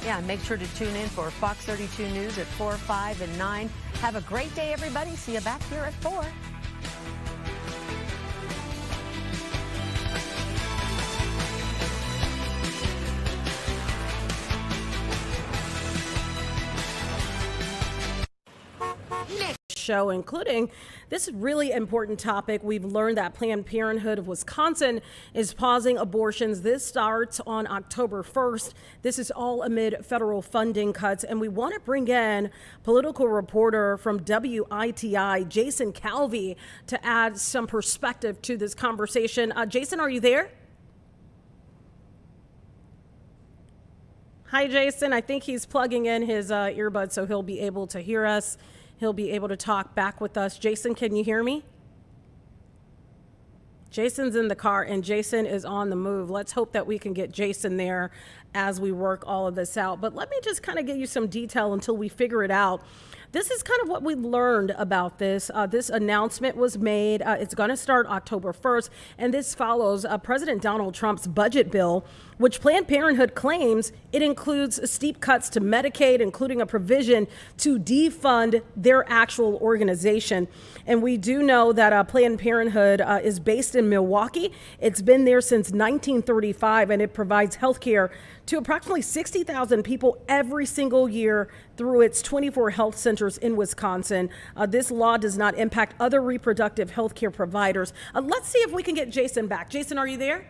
Yeah, make sure to tune in for Fox 32 News at 4, 5, and 9. Have a great day, everybody. See you back here at 4. Show, including this really important topic. We've learned that Planned Parenthood of Wisconsin is pausing abortions. This starts on October 1st. This is all amid federal funding cuts. And we want to bring in political reporter from WITI, Jason Calvi, to add some perspective to this conversation. Jason, are you there? Hi, Jason. I think he's plugging in his earbuds so he'll be able to hear us. He'll be able to talk back with us. Jason, can you hear me? Jason's in the car and Jason is on the move. Let's hope that we can get Jason there as we work all of this out. But let me just kind of give you some detail until we figure it out. This is kind of what we learned about this. This announcement was made. It's going to start October 1st, and this follows President Donald Trump's budget bill, which Planned Parenthood claims it includes steep cuts to Medicaid, including a provision to defund their actual organization. And we do know that Planned Parenthood is based in Milwaukee. It's been there since 1935, and it provides health care to approximately 60,000 people every single year through its 24 health centers in Wisconsin. This law does not impact other reproductive health care providers. Let's see if we can get Jason back. Jason, are you there?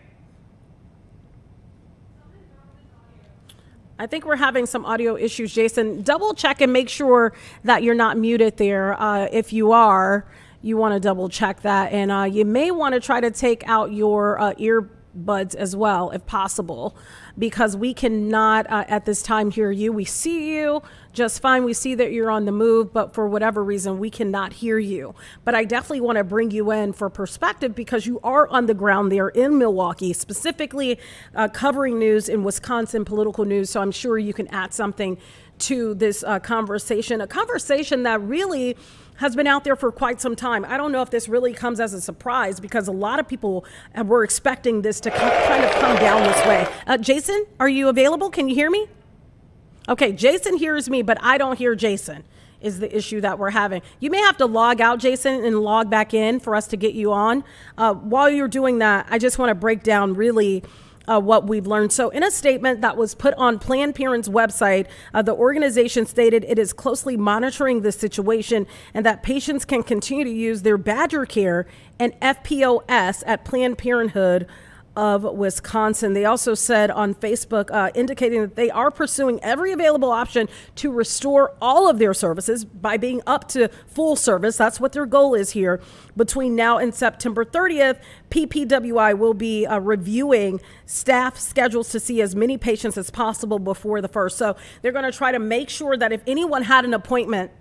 I think we're having some audio issues, Jason. Double check and make sure that you're not muted there. If you are, you want to double check that. And you may want to try to take out your earbuds as well, if possible, because we cannot at this time hear you. We see you just fine. We see that you're on the move, but for whatever reason, we cannot hear you. But I definitely want to bring you in for perspective because you are on the ground there in Milwaukee, specifically covering news in Wisconsin, political news. So I'm sure you can add something to this conversation, a conversation that really has been out there for quite some time. I don't know if this really comes as a surprise because a lot of people were expecting this to kind of come down this way. Jason, are you available? Can you hear me? Okay, Jason hears me, but I don't hear Jason is the issue that we're having. You may have to log out, Jason, and log back in for us to get you on. While you're doing that, I just want to break down really what we've learned. So in a statement that was put on Planned Parenthood's website, the organization stated it is closely monitoring the situation and that patients can continue to use their Badger Care and FPOS at Planned Parenthood of Wisconsin. They also said on Facebook, indicating that they are pursuing every available option to restore all of their services by being up to full service. That's what their goal is here. Between now and September 30th, PPWI will be reviewing staff schedules to see as many patients as possible before the 1st. So they're going to try to make sure that if anyone had an appointment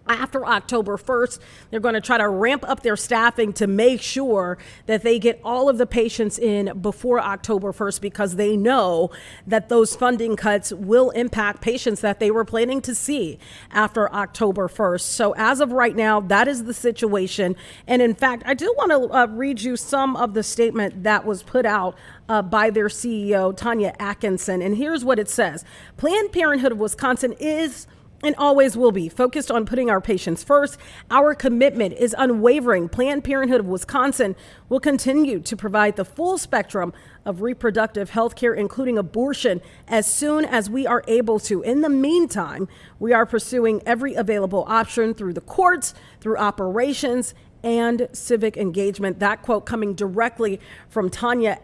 after October 1st, they're going to try to ramp up their staffing to make sure that they get all of the patients in before October 1st because they know that those funding cuts will impact patients that they were planning to see after October 1st. So as of right now, that is the situation. And in fact, I do want to read you some of the statement that was put out by their CEO, Tanya Atkinson. And here's what it says. Planned Parenthood of Wisconsin is and always will be focused on putting our patients first. Our commitment is unwavering. Planned Parenthood of Wisconsin will continue to provide the full spectrum of reproductive health care, including abortion, as soon as we are able to. In the meantime, we are pursuing every available option through the courts, through operations, and civic engagement. That quote coming directly from Tanya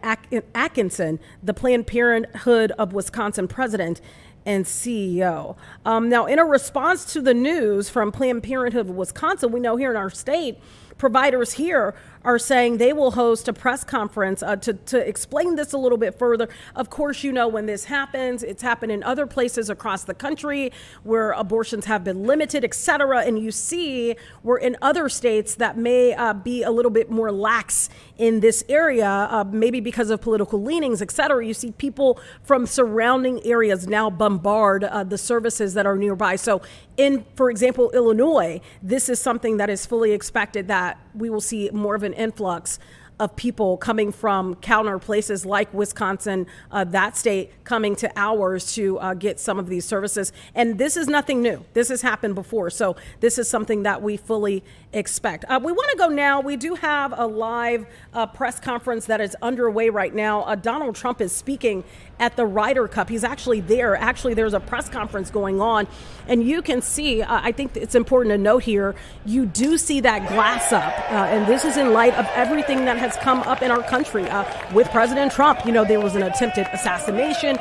Atkinson, the Planned Parenthood of Wisconsin president and CEO. Now, in a response to the news from Planned Parenthood of Wisconsin, we know here in our state, providers here are saying they will host a press conference to explain this a little bit further. Of course, you know, when this happens, it's happened in other places across the country where abortions have been limited, et cetera. And you see we're in other states that may be a little bit more lax in this area, maybe because of political leanings, et cetera. You see people from surrounding areas now bombard the services that are nearby. So in, for example, Illinois, this is something that is fully expected that we will see more of an influx of people coming from counter places like Wisconsin, that state, coming to ours to get some of these services. And this is nothing new. This has happened before. So this is something that we fully expect. We want to go now. We do have a live press conference that is underway right now. Donald Trump is speaking at the Ryder Cup. He's actually there. Actually, there's a press conference going on. And you can see, I think it's important to note here, you do see that glass up. And this is in light of everything that has come up in our country with President Trump. You know, there was an attempted assassination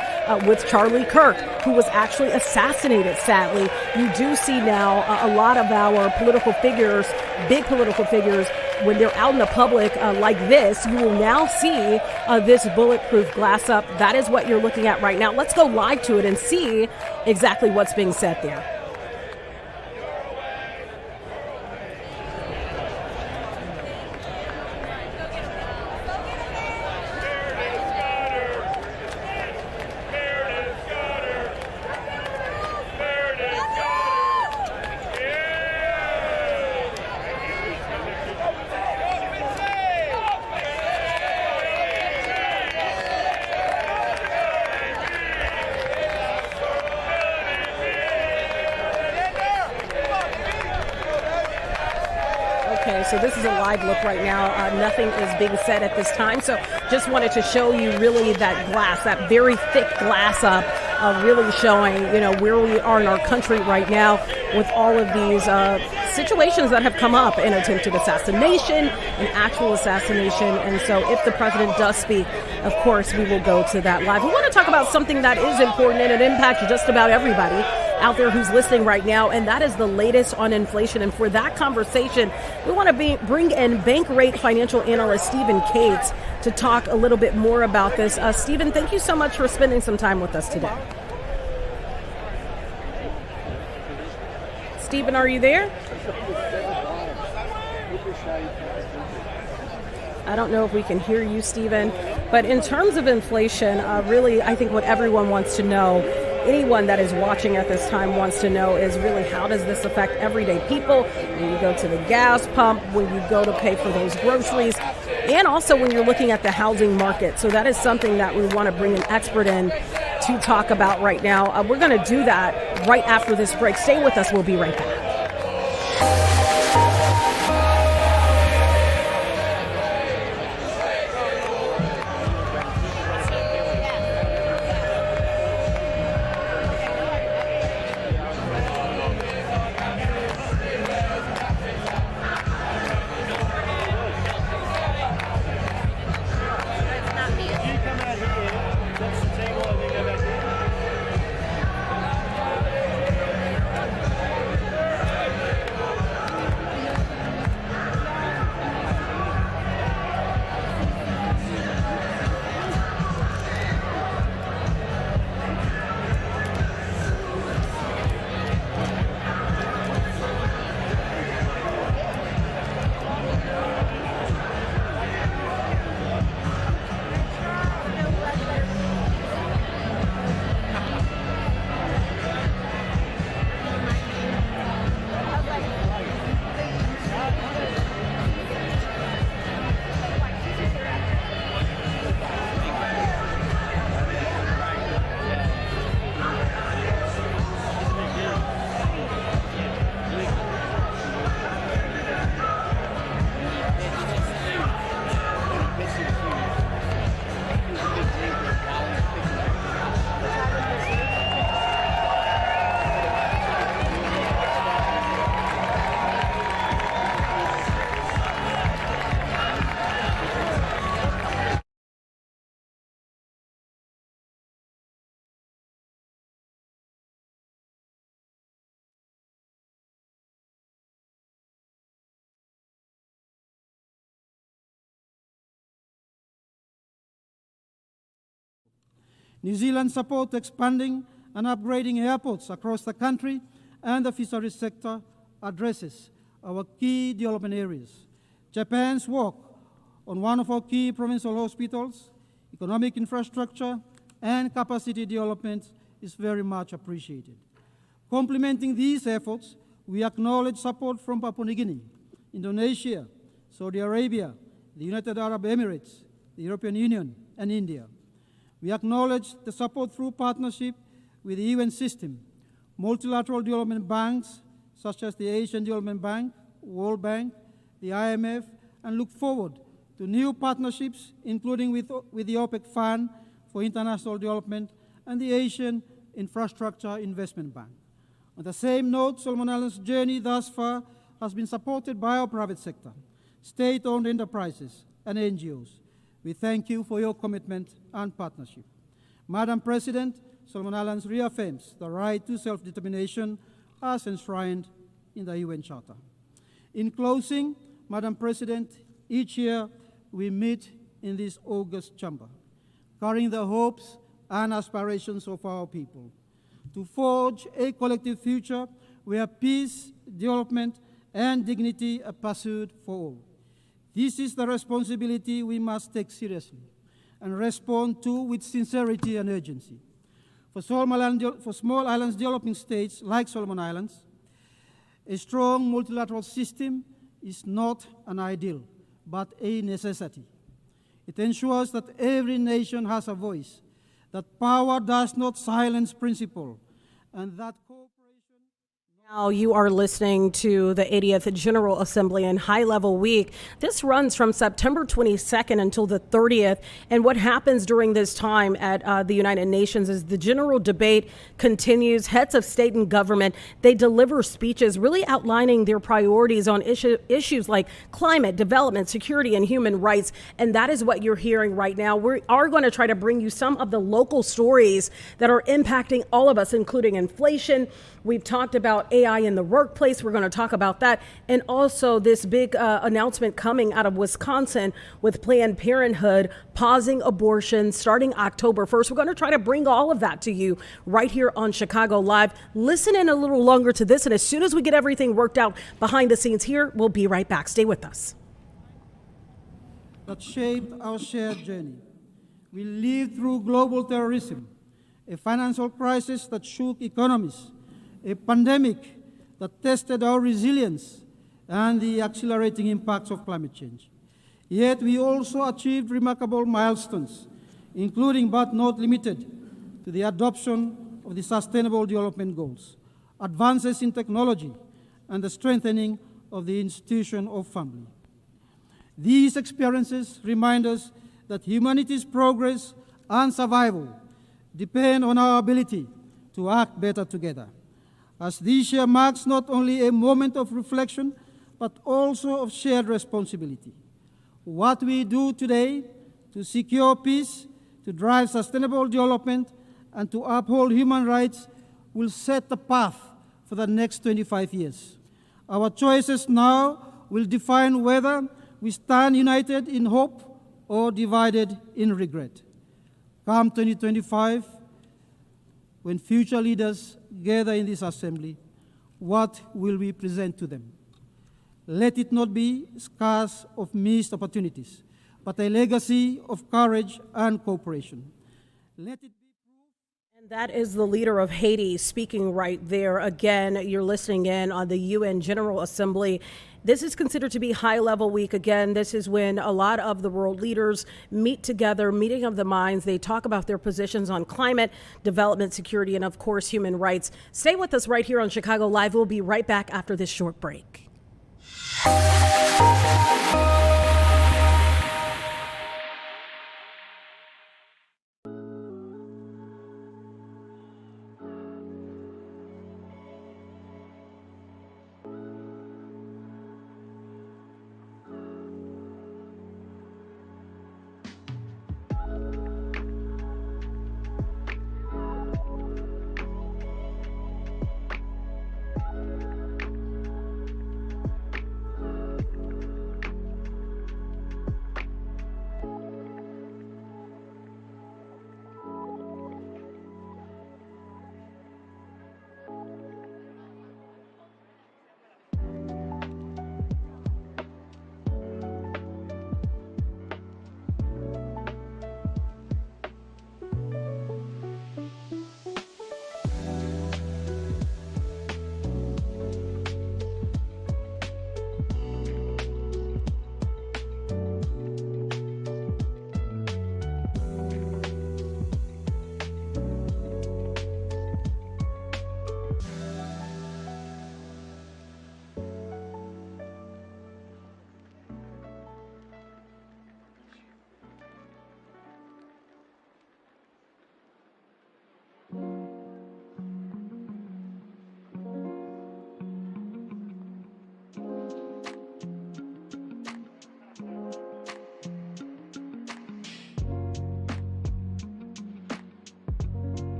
with Charlie Kirk, who was actually assassinated, sadly. You do see now a lot of our political figures, big political figures, when they're out in the public like this, you will now see this bulletproof glass up. That is what you're looking at right now. Let's go live to it and see exactly what's being said there. So this is a live look right now. Nothing is being said at this time. So just wanted to show you really that glass, that very thick glass up, really showing, you know, where we are in our country right now with all of these situations that have come up, an attempted assassination, an actual assassination. And so if the president does speak, of course, we will go to that live. We want to talk about something that is important and it impacts just about everybody out there who's listening right now, and that is the latest on inflation. And for that conversation, we want to bring in bank rate financial analyst Stephen Cates to talk a little bit more about this. Stephen, thank you so much for spending some time with us today. Stephen, are you there? I don't know if we can hear you, Stephen, but in terms of inflation, really, I think what everyone wants to know, anyone that is watching at this time wants to know, is really how does this affect everyday people when you go to the gas pump, when you go to pay for those groceries, and also when you're looking at the housing market. So that is something that we want to bring an expert in to talk about right now. We're going to do that right after this break. Stay with us. We'll be right back. New Zealand's support to expanding and upgrading airports across the country and the fisheries sector addresses our key development areas. Japan's work on one of our key provincial hospitals, economic infrastructure, and capacity development is very much appreciated. Complementing these efforts, we acknowledge support from Papua New Guinea, Indonesia, Saudi Arabia, the United Arab Emirates, the European Union, and India. We acknowledge the support through partnership with the UN system, multilateral development banks such as the Asian Development Bank, World Bank, the IMF, and look forward to new partnerships, including with the OPEC Fund for International Development and the Asian Infrastructure Investment Bank. On the same note, Solomon Islands' journey thus far has been supported by our private sector, state-owned enterprises, and NGOs. We thank you for your commitment and partnership. Madam President, Solomon Islands reaffirms the right to self-determination as enshrined in the UN Charter. In closing, Madam President, each year we meet in this august chamber, carrying the hopes and aspirations of our people, to forge a collective future where peace, development, and dignity are pursued for all. This is the responsibility we must take seriously and respond to with sincerity and urgency. For small islands developing states like Solomon Islands, a strong multilateral system is not an ideal, but a necessity. It ensures that every nation has a voice, that power does not silence principle, and that cooperation... Now you are listening to the 80th General Assembly and High Level Week. This runs from September 22nd until the 30th. And what happens during this time at the United Nations is the general debate continues. Heads of state and government, they deliver speeches really outlining their priorities on issues like climate, development, security, and human rights. And that is what you're hearing right now. We are going to try to bring you some of the local stories that are impacting all of us, including inflation. We've talked about AI in the workplace. We're going to talk about that. And also this big announcement coming out of Wisconsin with Planned Parenthood pausing abortion starting October 1st. We're going to try to bring all of that to you right here on Chicago Live. Listen in a little longer to this. And as soon as we get everything worked out behind the scenes here, we'll be right back. Stay with us. That shaped our shared journey. We lived through global terrorism, a financial crisis that shook economies, a pandemic that tested our resilience, and the accelerating impacts of climate change. Yet we also achieved remarkable milestones, including but not limited to the adoption of the Sustainable Development Goals, advances in technology, and the strengthening of the institution of family. These experiences remind us that humanity's progress and survival depend on our ability to act better together. As this year marks not only a moment of reflection, but also of shared responsibility. What we do today to secure peace, to drive sustainable development, and to uphold human rights will set the path for the next 25 years. Our choices now will define whether we stand united in hope or divided in regret. Come 2025, when future leaders gather in this assembly, what will we present to them? Let it not be scars of missed opportunities, but a legacy of courage and cooperation. Let it be proof. And that is the leader of Haiti speaking right there. Again, you're listening in on the UN General Assembly. This is considered to be high-level week. Again, this is when a lot of the world leaders meet together, meeting of the minds. They talk about their positions on climate, development, security, and, of course, human rights. Stay with us right here on Chicago Live. We'll be right back after this short break.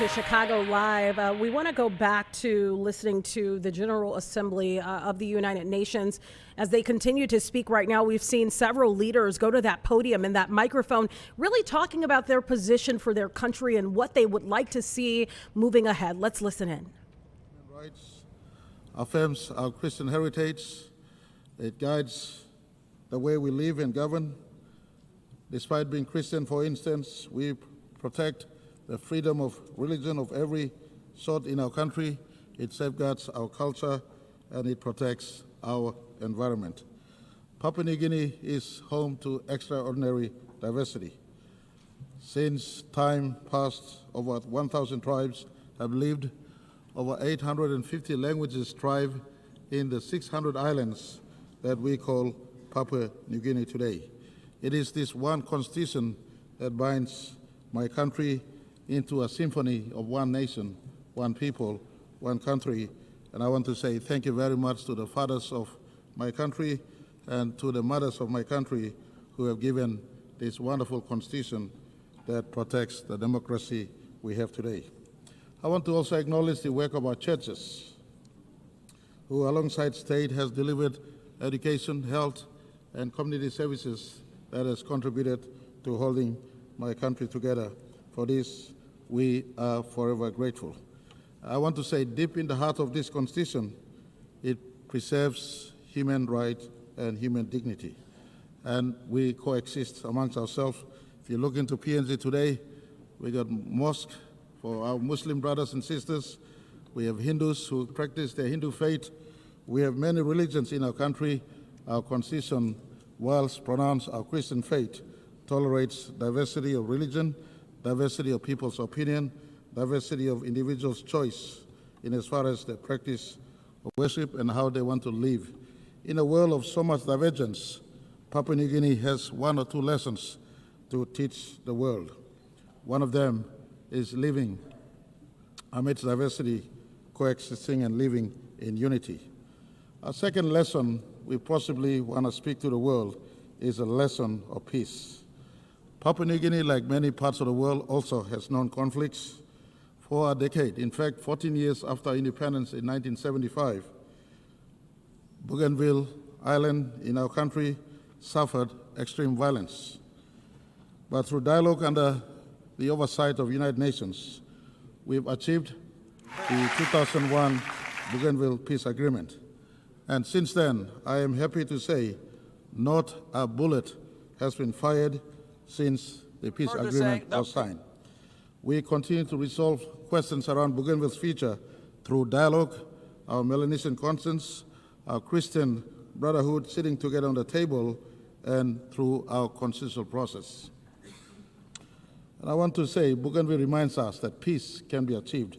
to Chicago Live. We want to go back to listening to the General Assembly of the United Nations as they continue to speak right now. We've seen several leaders go to that podium and that microphone really talking about their position for their country and what they would like to see moving ahead. Let's listen in. Human rights affirms our Christian heritage. It guides the way we live and govern. Despite being Christian, for instance, we protect the freedom of religion of every sort in our country. It safeguards our culture and it protects our environment. Papua New Guinea is home to extraordinary diversity. Since time past, over 1,000 tribes have lived. Over 850 languages thrive in the 600 islands that we call Papua New Guinea today. It is this one constitution that binds my country into a symphony of one nation, one people, one country. And I want to say thank you very much to the fathers of my country and to the mothers of my country who have given this wonderful constitution that protects the democracy we have today. I want to also acknowledge the work of our churches, who alongside state has delivered education, health, and community services that has contributed to holding my country together. For this, we are forever grateful. I want to say deep in the heart of this Constitution, it preserves human rights and human dignity. And we coexist amongst ourselves. If you look into PNG today, we got mosque for our Muslim brothers and sisters. We have Hindus who practice their Hindu faith. We have many religions in our country. Our Constitution, whilst pronounced our Christian faith, tolerates diversity of religion, diversity of people's opinion, diversity of individuals' choice in as far as the practice of worship and how they want to live. In a world of so much divergence, Papua New Guinea has one or two lessons to teach the world. One of them is living amidst diversity, coexisting and living in unity. Our second lesson we possibly want to speak to the world is a lesson of peace. Papua New Guinea, like many parts of the world, also has known conflicts for a decade. In fact, 14 years after independence in 1975, Bougainville Island in our country suffered extreme violence. But through dialogue under the oversight of United Nations, we've achieved the 2001 Bougainville Peace Agreement. And since then, I am happy to say not a bullet has been fired since the peace agreement was signed. We continue to resolve questions around Bougainville's future through dialogue, our Melanesian conscience, our Christian brotherhood sitting together on the table, and through our constitutional process. And I want to say Bougainville reminds us that peace can be achieved.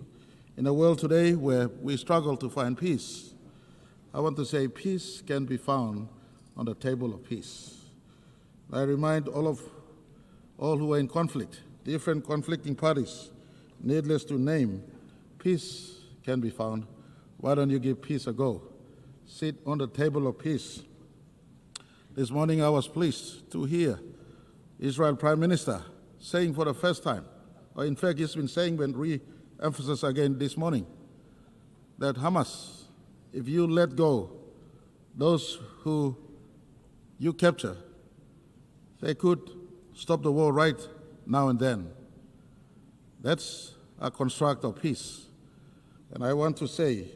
In a world today where we struggle to find peace, I want to say peace can be found on the table of peace. I remind all who are in conflict, different conflicting parties, needless to name, peace can be found. Why don't you give peace a go? Sit on the table of peace. This morning I was pleased to hear Israel Prime Minister saying for the first time, or in fact he's been saying when re-emphasized again this morning, that Hamas, if you let go those who you capture, they could stop the war right now and then. That's a construct of peace. And I want to say,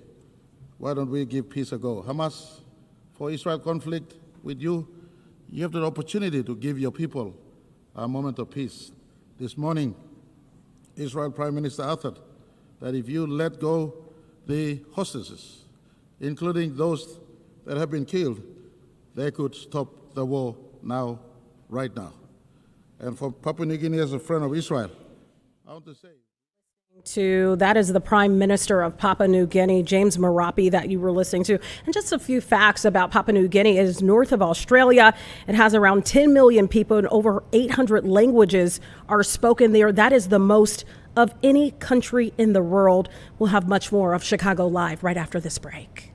why don't we give peace a go? Hamas, for Israel conflict with you, you have the opportunity to give your people a moment of peace. This morning, Israel Prime Minister uttered that if you let go the hostages, including those that have been killed, they could stop the war now, right now. And for Papua New Guinea as a friend of Israel, I want to say, that is the Prime Minister of Papua New Guinea, James Marape, that you were listening to. And just a few facts about Papua New Guinea. It is north of Australia. It has around 10 million people and over 800 languages are spoken there. That is the most of any country in the world. We'll have much more of Chicago Live right after this break.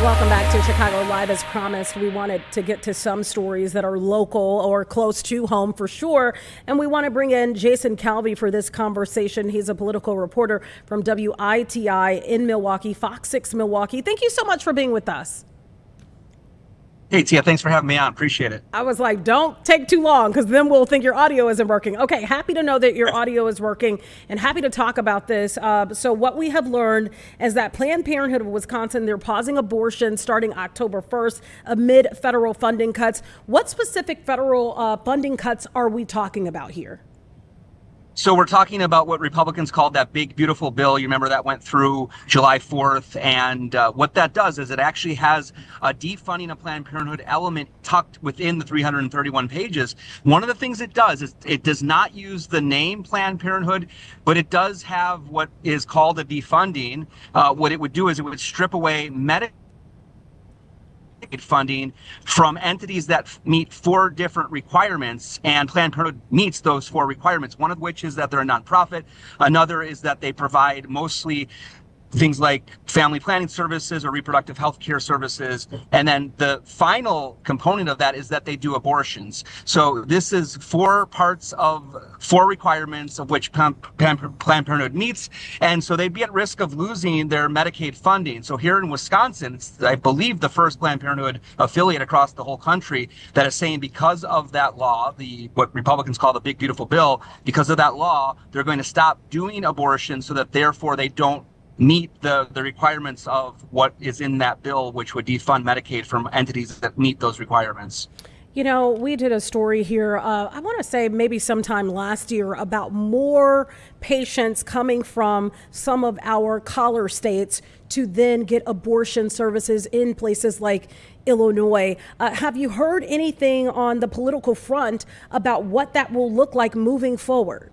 Welcome back to Chicago Live. As promised, we wanted to get to some stories that are local or close to home for sure. And we want to bring in Jason Calvi for this conversation. He's a political reporter from WITI in Milwaukee, Fox 6 Milwaukee. Thank you so much for being with us. Hey, Tia, thanks for having me on. Appreciate it. I was like, don't take too long because then we'll think your audio isn't working. Okay, happy to know that your audio is working and happy to talk about this. So what we have learned is that Planned Parenthood of Wisconsin, they're pausing abortion starting October 1st amid federal funding cuts. What specific federal funding cuts are we talking about here? So we're talking about what Republicans called that big, beautiful bill. You remember that went through July 4th. And what that does is it actually has a defunding of Planned Parenthood element tucked within the 331 pages. One of the things it does is it does not use the name Planned Parenthood, but it does have what is called a defunding. What it would do is it would strip away Medicaid funding from entities that meet 4 different requirements, and Planned Parenthood meets those 4 requirements, one of which is that they're a nonprofit, another is that they provide mostly things like family planning services or reproductive health care services. And then the final component of that is that they do abortions. So this is 4 parts of 4 requirements of which Planned Parenthood meets. And so they'd be at risk of losing their Medicaid funding. So here in Wisconsin, it's, I believe, the first Planned Parenthood affiliate across the whole country that is saying because of that law, what Republicans call the big, beautiful bill, because of that law, they're going to stop doing abortions so that therefore they don't meet the requirements of what is in that bill, which would defund Medicaid from entities that meet those requirements. You know, we did a story here, I want to say maybe sometime last year, about more patients coming from some of our collar states to then get abortion services in places like Illinois. Have you heard anything on the political front about what that will look like moving forward?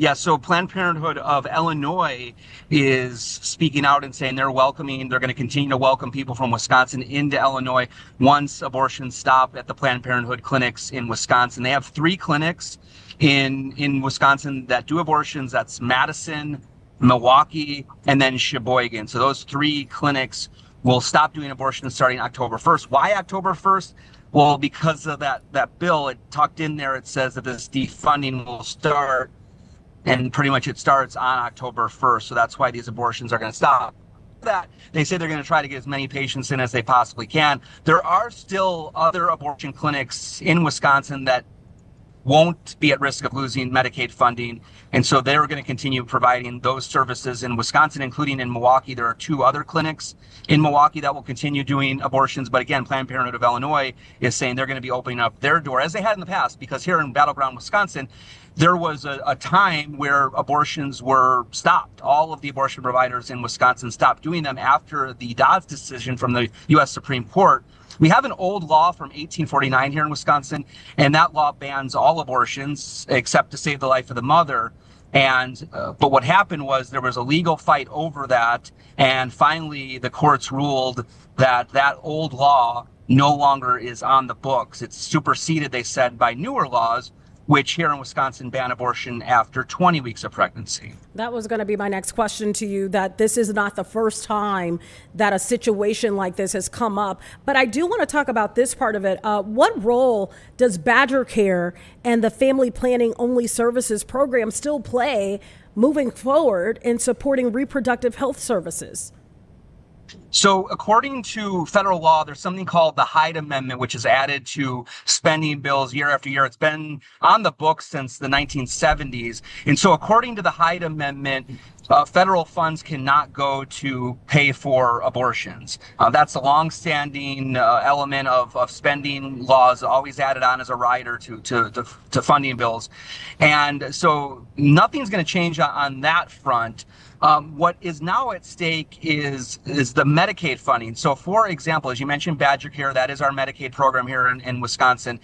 Yeah, so Planned Parenthood of Illinois is speaking out and saying they're going to continue to welcome people from Wisconsin into Illinois once abortions stop at the Planned Parenthood clinics in Wisconsin. They have 3 clinics in Wisconsin that do abortions. That's Madison, Milwaukee, and then Sheboygan. So those 3 clinics will stop doing abortions starting October 1st. Why October 1st? Well, because of that bill, it tucked in there, it says that this defunding will start, and pretty much it starts on October 1st. So that's why these abortions are going to stop. That they say they're going to try to get as many patients in as they possibly can. There are still other abortion clinics in Wisconsin that won't be at risk of losing Medicaid funding. And so they're going to continue providing those services in Wisconsin, including in Milwaukee. There are 2 other clinics in Milwaukee that will continue doing abortions. But again, Planned Parenthood of Illinois is saying they're going to be opening up their door, as they had in the past, because here in battleground Wisconsin, there was a time where abortions were stopped. All of the abortion providers in Wisconsin stopped doing them after the Dobbs decision from the U.S. Supreme Court. We have an old law from 1849 here in Wisconsin, and that law bans all abortions except to save the life of the mother. And but what happened was there was a legal fight over that, and finally the courts ruled that that old law no longer is on the books. It's superseded, they said, by newer laws, which here in Wisconsin ban abortion after 20 weeks of pregnancy. That was going to be my next question to you, that this is not the first time that a situation like this has come up. But I do want to talk about this part of it. What role does Badger Care and the Family Planning Only Services program still play moving forward in supporting reproductive health services? So according to federal law, there's something called the Hyde Amendment, which is added to spending bills year after year. It's been on the books since the 1970s. And so according to the Hyde Amendment, federal funds cannot go to pay for abortions. That's a longstanding element of spending laws, always added on as a rider to funding bills. And so nothing's going to change on that front. What is now at stake is the Medicaid funding. So, for example, as you mentioned, Badger Care, that is our Medicaid program here in Wisconsin.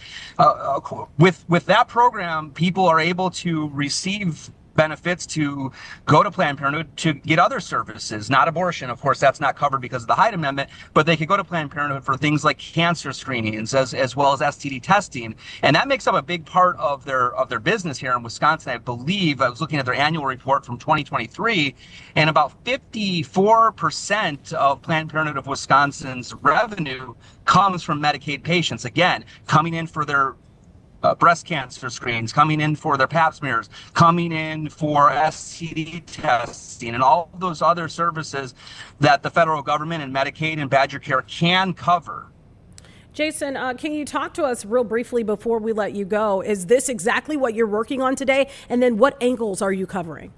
With that program, people are able to receive benefits to go to Planned Parenthood to get other services, not abortion. Of course, that's not covered because of the Hyde Amendment, but they could go to Planned Parenthood for things like cancer screenings as well as STD testing. And that makes up a big part of their business here in Wisconsin. I believe I was looking at their annual report from 2023, and about 54% of Planned Parenthood of Wisconsin's revenue comes from Medicaid patients, again, coming in for their breast cancer screens, coming in for their pap smears, coming in for STD testing, and all of those other services that the federal government and Medicaid and Badger Care can cover. Jason, can you talk to us real briefly before we let you go? Is this exactly what you're working on today? And then what angles are you covering?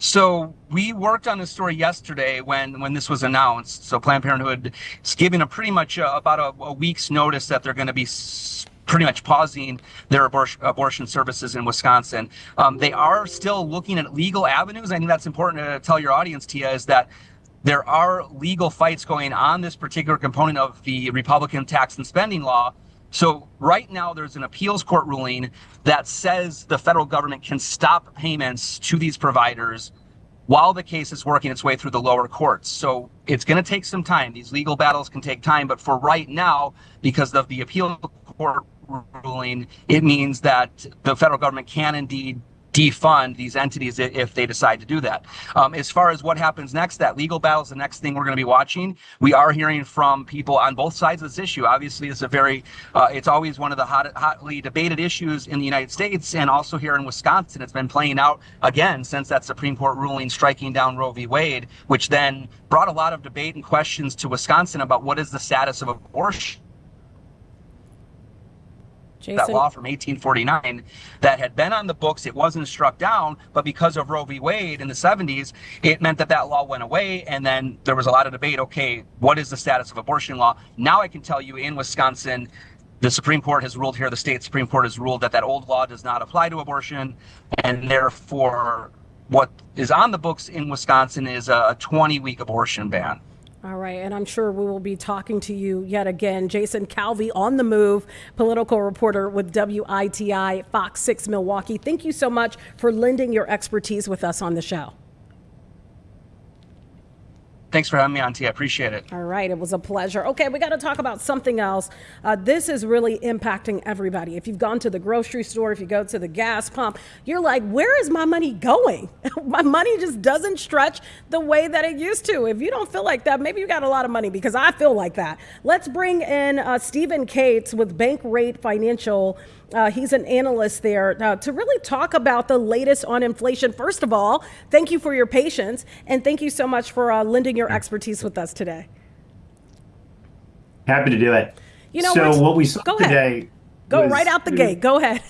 So we worked on this story yesterday when this was announced. So Planned Parenthood is giving pretty much about a week's notice that they're going to be pretty much pausing their abortion services in Wisconsin. They are still looking at legal avenues. I think that's important to tell your audience, Tia, is that there are legal fights going on this particular component of the Republican tax and spending law. So right now there's an appeals court ruling that says the federal government can stop payments to these providers while the case is working its way through the lower courts. So it's going to take some time. These legal battles can take time, but for right now, because of the appeal court ruling, it means that the federal government can indeed defund these entities if they decide to do that. As far as what happens next, that legal battle is the next thing we're going to be watching. We are hearing from people on both sides of this issue. Obviously, it's it's always one of the hotly debated issues in the United States, and also here in Wisconsin. It's been playing out again since that Supreme Court ruling striking down Roe v. Wade, which then brought a lot of debate and questions to Wisconsin about what is the status of abortion. Jason. That law from 1849 that had been on the books, it wasn't struck down, but because of Roe v. Wade in the 70s, it meant that law went away, and then there was a lot of debate, okay, what is the status of abortion law? Now I can tell you in Wisconsin, the Supreme Court has ruled here, the state Supreme Court has ruled that old law does not apply to abortion, and therefore what is on the books in Wisconsin is a 20-week abortion ban. All right, and I'm sure we will be talking to you yet again. Jason Calvi on the move, political reporter with WITI Fox 6 Milwaukee. Thank you so much for lending your expertise with us on the show. Thanks for having me on, T. I appreciate it. All right. It was a pleasure. Okay, we got to talk about something else. This is really impacting everybody. If you've gone to the grocery store, if you go to the gas pump, you're like, where is my money going? My money just doesn't stretch the way that it used to. If you don't feel like that, maybe you got a lot of money, because I feel like that. Let's bring in Stephen Cates with Bank Rate Financial. He's an analyst there to really talk about the latest on inflation. First of all, thank you for your patience, and thank you so much for lending your expertise with us today. Happy to do it. You know, so what we saw today. Go right out the gate. Go ahead.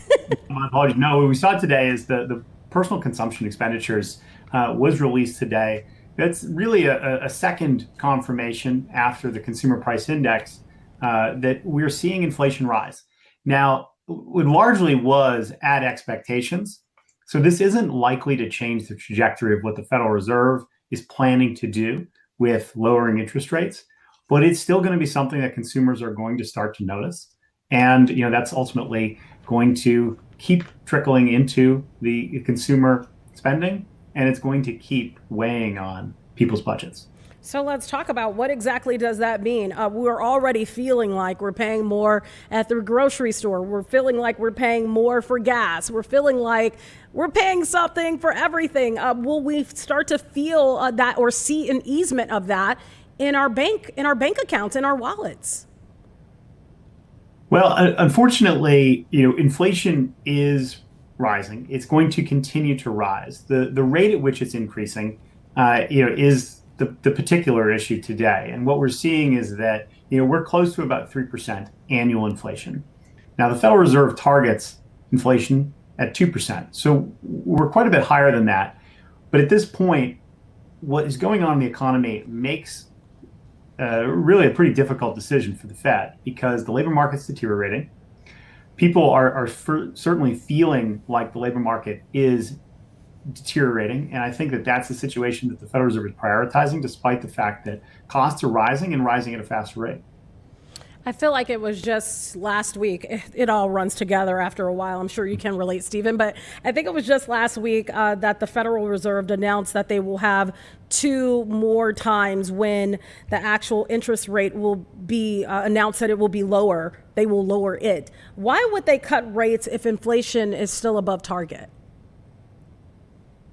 My apologies. No, what we saw today is the personal consumption expenditures was released today. That's really a second confirmation after the consumer price index that we're seeing inflation rise. Now, it largely was at expectations. So this isn't likely to change the trajectory of what the Federal Reserve is planning to do with lowering interest rates, but it's still going to be something that consumers are going to start to notice. And, that's ultimately going to keep trickling into the consumer spending, and it's going to keep weighing on people's budgets. So let's talk about what exactly does that mean? We're already feeling like we're paying more at the grocery store. We're feeling like we're paying more for gas. We're feeling like we're paying something for everything. Will we start to feel that or see an easement of that in our bank accounts, in our wallets? Well, unfortunately, inflation is rising. It's going to continue to rise. The rate at which it's increasing, is the particular issue today. And what we're seeing is that, we're close to about 3% annual inflation. Now, the Federal Reserve targets inflation at 2%. So we're quite a bit higher than that. But at this point, what is going on in the economy makes really a pretty difficult decision for the Fed, because the labor market's deteriorating. People are certainly feeling like the labor market is deteriorating. And I think that that's the situation that the Federal Reserve is prioritizing, despite the fact that costs are rising and rising at a faster rate. I feel like it was just last week. It all runs together after a while. I'm sure you can relate, Stephen. But I think it was just last week that the Federal Reserve announced that they will have 2 more times when the actual interest rate will be announced that it will be lower. They will lower it. Why would they cut rates if inflation is still above target?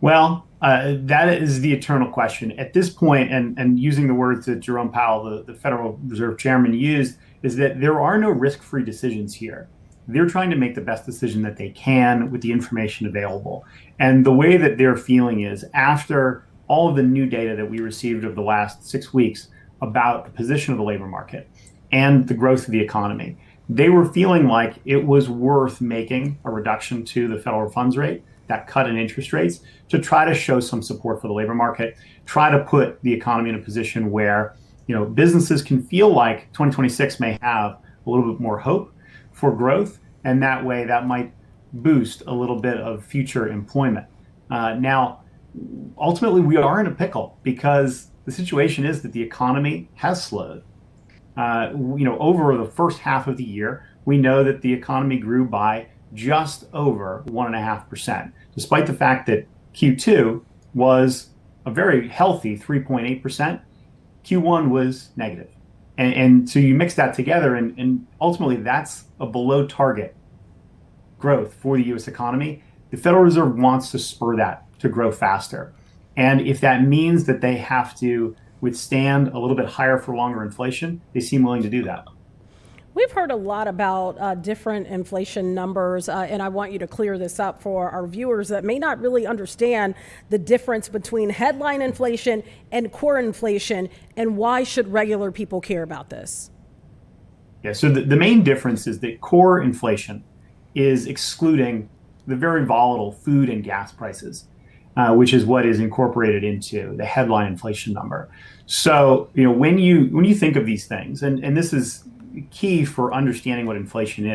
Well, that is the eternal question. At this point, and using the words that Jerome Powell, the Federal Reserve Chairman, used, is that there are no risk-free decisions here. They're trying to make the best decision that they can with the information available. And the way that they're feeling is, after all of the new data that we received over the last 6 weeks about the position of the labor market and the growth of the economy, they were feeling like it was worth making a reduction to the federal funds rate, that cut in interest rates, to try to show some support for the labor market, try to put the economy in a position where, businesses can feel like 2026 may have a little bit more hope for growth, and that way that might boost a little bit of future employment. Now, ultimately, we are in a pickle because the situation is that the economy has slowed. Over the first half of the year, we know that the economy grew by just over 1.5%, despite the fact that Q2 was a very healthy 3.8%. Q1 was negative. And so you mix that together, and ultimately that's a below target growth for the U.S. economy. The Federal Reserve wants to spur that to grow faster. And if that means that they have to withstand a little bit higher for longer inflation, they seem willing to do that. We've heard a lot about different inflation numbers, and I want you to clear this up for our viewers that may not really understand the difference between headline inflation and core inflation, and why should regular people care about this? Yeah, so the main difference is that core inflation is excluding the very volatile food and gas prices, which is what is incorporated into the headline inflation number. So, when you think of these things, and this is key for understanding what inflation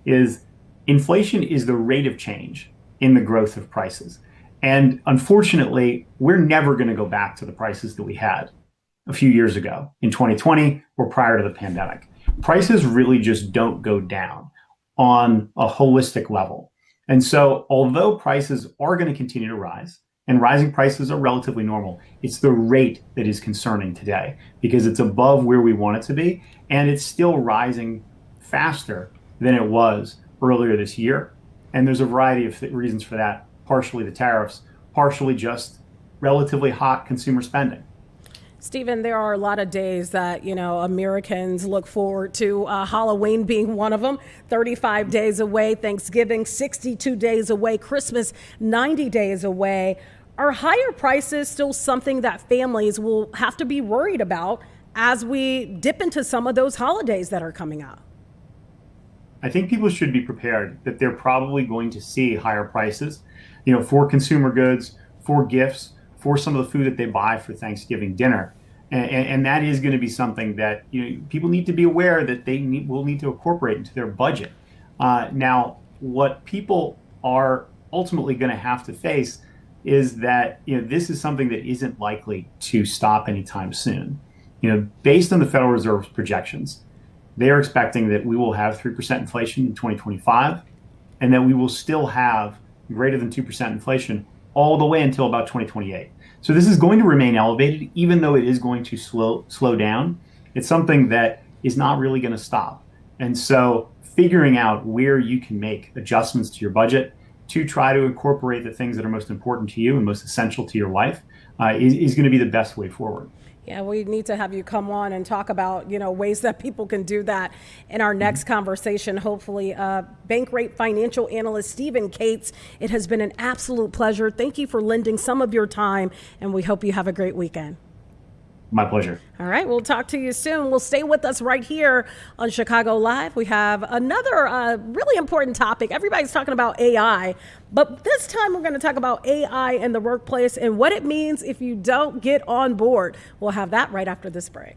is inflation is the rate of change in the growth of prices. And unfortunately, we're never going to go back to the prices that we had a few years ago in 2020 or prior to the pandemic. Prices really just don't go down on a holistic level. And so, although prices are going to continue to rise, and rising prices are relatively normal, it's the rate that is concerning today because it's above where we want it to be, and it's still rising faster than it was earlier this year. And there's a variety of reasons for that, partially the tariffs, partially just relatively hot consumer spending. Stephen, there are a lot of days that, Americans look forward to, Halloween being one of them, 35 days away, Thanksgiving 62 days away, Christmas 90 days away. Are higher prices still something that families will have to be worried about as we dip into some of those holidays that are coming up? I think people should be prepared that they're probably going to see higher prices, for consumer goods, for gifts, for some of the food that they buy for Thanksgiving dinner. And that is going to be something that people need to be aware that they will need to incorporate into their budget. Now, what people are ultimately going to have to face is that this is something that isn't likely to stop anytime soon. Based on the Federal Reserve's projections, they are expecting that we will have 3% inflation in 2025, and that we will still have greater than 2% inflation all the way until about 2028. So this is going to remain elevated, even though it is going to slow down. It's something that is not really going to stop. And so figuring out where you can make adjustments to your budget to try to incorporate the things that are most important to you and most essential to your life is going to be the best way forward. Yeah, we need to have you come on and talk about, ways that people can do that in our next conversation. Hopefully, Bankrate financial analyst Stephen Cates, it has been an absolute pleasure. Thank you for lending some of your time, and we hope you have a great weekend. My pleasure. All right, we'll talk to you soon. We'll stay with us right here on Chicago Live. We have another really important topic. Everybody's talking about AI, but this time we're going to talk about AI in the workplace and what it means if you don't get on board. We'll have that right after this break.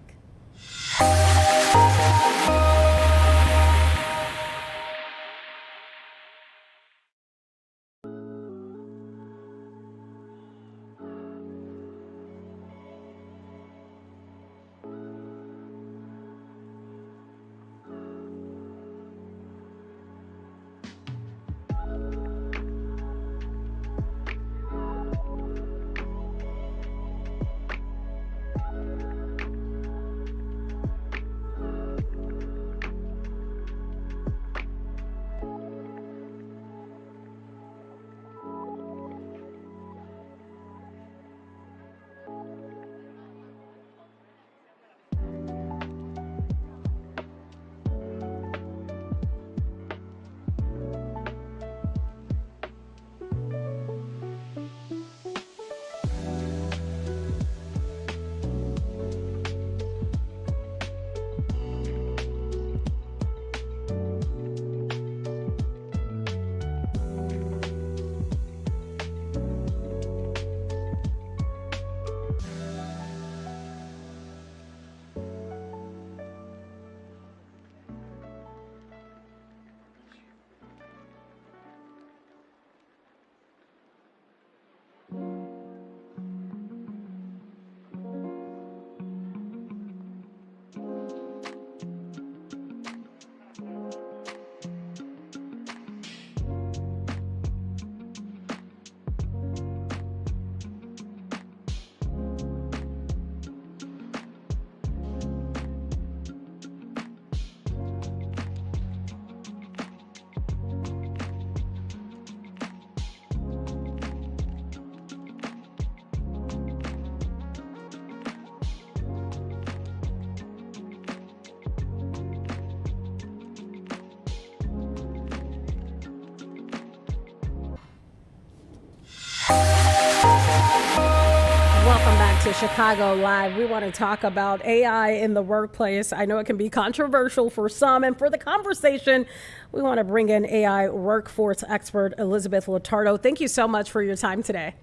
Welcome back to Chicago Live. We want to talk about AI in the workplace. I know it can be controversial for some, and for the conversation, we want to bring in AI workforce expert Elizabeth Latardo. Thank you so much for your time today.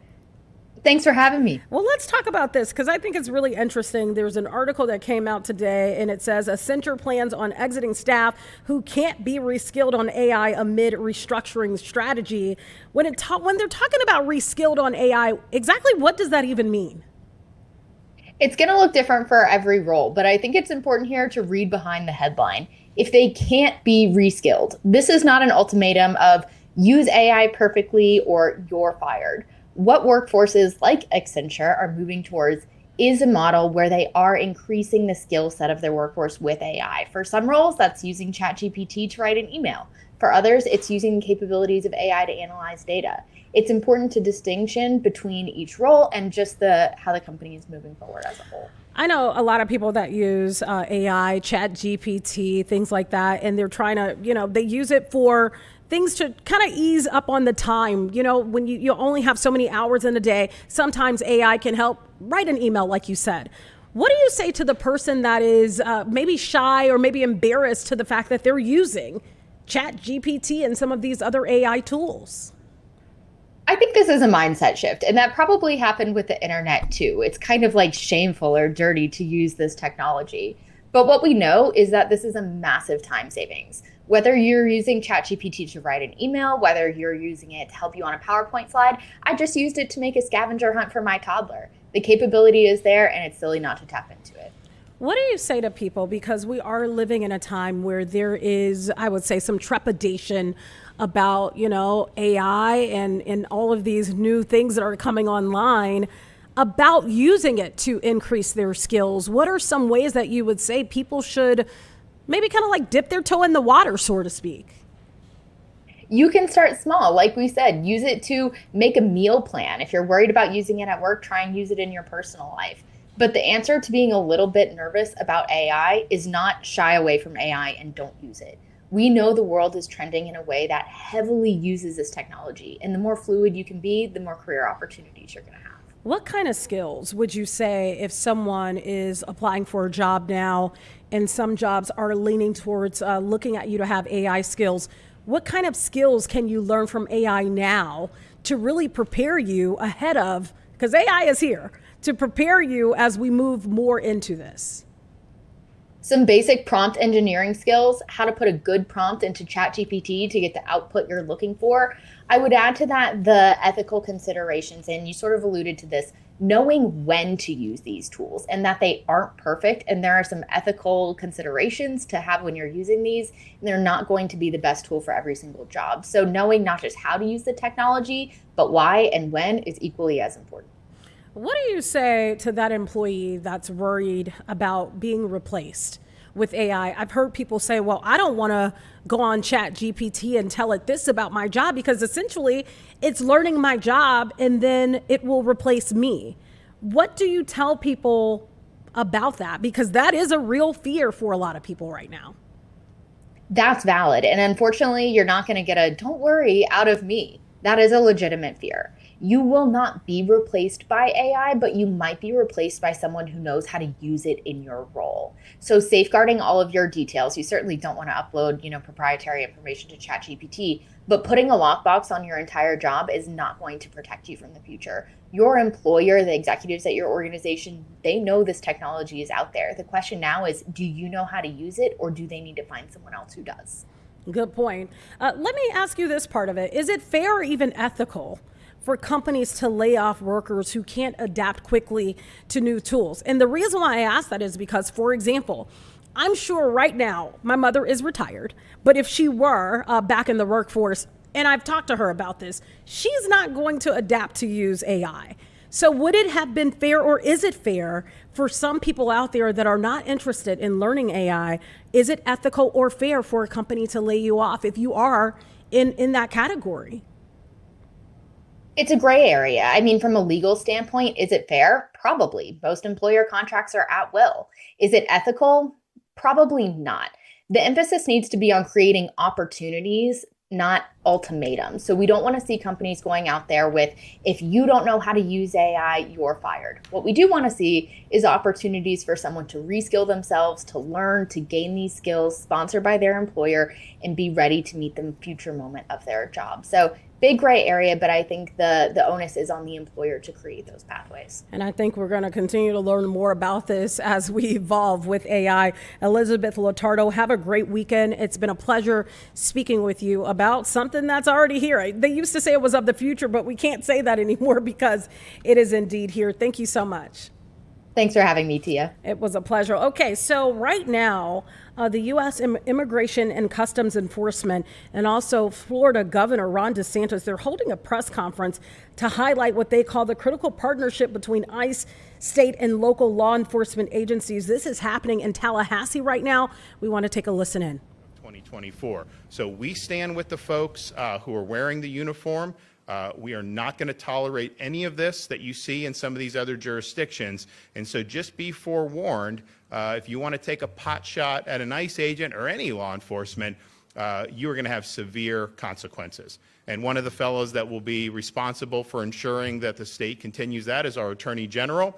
Thanks for having me. Well, let's talk about this because I think it's really interesting. There's an article that came out today and it says Accenture plans on exiting staff who can't be reskilled on AI amid restructuring strategy. When they're talking about reskilled on AI, exactly what does that even mean? It's going to look different for every role, but I think it's important here to read behind the headline. If they can't be reskilled, this is not an ultimatum of use AI perfectly or you're fired. What workforces like Accenture are moving towards is a model where they are increasing the skill set of their workforce with AI. For some roles, that's using ChatGPT to write an email. For others, it's using the capabilities of AI to analyze data. It's important to distinction between each role and just how the company is moving forward as a whole. I know a lot of people that use AI, ChatGPT, things like that, and they're trying to, they use it for things to kind of ease up on the time. When you only have so many hours in a day, sometimes AI can help write an email, like you said. What do you say to the person that is maybe shy or maybe embarrassed to the fact that they're using ChatGPT and some of these other AI tools? I think this is a mindset shift, and that probably happened with the internet too. It's kind of like shameful or dirty to use this technology. But what we know is that this is a massive time savings. Whether you're using ChatGPT to write an email, whether you're using it to help you on a PowerPoint slide, I just used it to make a scavenger hunt for my toddler. The capability is there, and it's silly not to tap into it. What do you say to people? Because we are living in a time where there is, I would say, some trepidation about, AI and all of these new things that are coming online, about using it to increase their skills. What are some ways that you would say people should maybe kind of like dip their toe in the water, so to speak? You can start small. Like we said, use it to make a meal plan. If you're worried about using it at work, try and use it in your personal life. But the answer to being a little bit nervous about AI is not shy away from AI and don't use it. We know the world is trending in a way that heavily uses this technology. And the more fluid you can be, the more career opportunities you're going to have. What kind of skills would you say if someone is applying for a job now and some jobs are leaning towards looking at you to have AI skills? What kind of skills can you learn from AI now to really prepare you ahead of, because AI is here, to prepare you as we move more into this? Some basic prompt engineering skills, how to put a good prompt into ChatGPT to get the output you're looking for. I would add to that the ethical considerations, and you sort of alluded to this, knowing when to use these tools and that they aren't perfect. And there are some ethical considerations to have when you're using these, and they're not going to be the best tool for every single job. So knowing not just how to use the technology, but why and when is equally as important. What do you say to that employee that's worried about being replaced with AI? I've heard people say, well, I don't want to go on ChatGPT and tell it this about my job because essentially it's learning my job and then it will replace me. What do you tell people about that? Because that is a real fear for a lot of people right now. That's valid. And unfortunately, you're not going to get a don't worry out of me. That is a legitimate fear. You will not be replaced by AI, but you might be replaced by someone who knows how to use it in your role. So safeguarding all of your details, you certainly don't want to upload, proprietary information to ChatGPT, but putting a lockbox on your entire job is not going to protect you from the future. Your employer, the executives at your organization, they know this technology is out there. The question now is, do you know how to use it, or do they need to find someone else who does? Good point. Let me ask you this part of it. Is it fair or even ethical for companies to lay off workers who can't adapt quickly to new tools? And the reason why I ask that is because, for example, I'm sure right now my mother is retired, but if she were back in the workforce, and I've talked to her about this, she's not going to adapt to use AI. So would it have been fair, or is it fair for some people out there that are not interested in learning AI? Is it ethical or fair for a company to lay you off if you are in that category? It's a gray area. I mean, from a legal standpoint, is it fair? Probably. Most employer contracts are at will. Is it ethical? Probably not. The emphasis needs to be on creating opportunities, not ultimatums. So we don't want to see companies going out there with, if you don't know how to use AI, you're fired. What we do want to see is opportunities for someone to reskill themselves, to learn, to gain these skills sponsored by their employer, and be ready to meet the future moment of their job. So big gray area, but I think the onus is on the employer to create those pathways. And I think we're going to continue to learn more about this as we evolve with AI. Elizabeth Latardo, have a great weekend. It's been a pleasure speaking with you about something that's already here. They used to say it was of the future, but we can't say that anymore because it is indeed here. Thank you so much. Thanks for having me, Tia. It was a pleasure. Okay, so right now, the U.S. Immigration and Customs Enforcement and also Florida Governor Ron DeSantis, they're holding a press conference to highlight what they call the critical partnership between ICE, state and local law enforcement agencies. This is happening in Tallahassee right now. We want to take a listen in. 2024. So we stand with the folks who are wearing the uniform. We are not going to tolerate any of this that you see in some of these other jurisdictions. And so just be forewarned, if you want to take a pot shot at an ICE agent or any law enforcement, you are going to have severe consequences. And one of the fellows that will be responsible for ensuring that the state continues that is our Attorney General.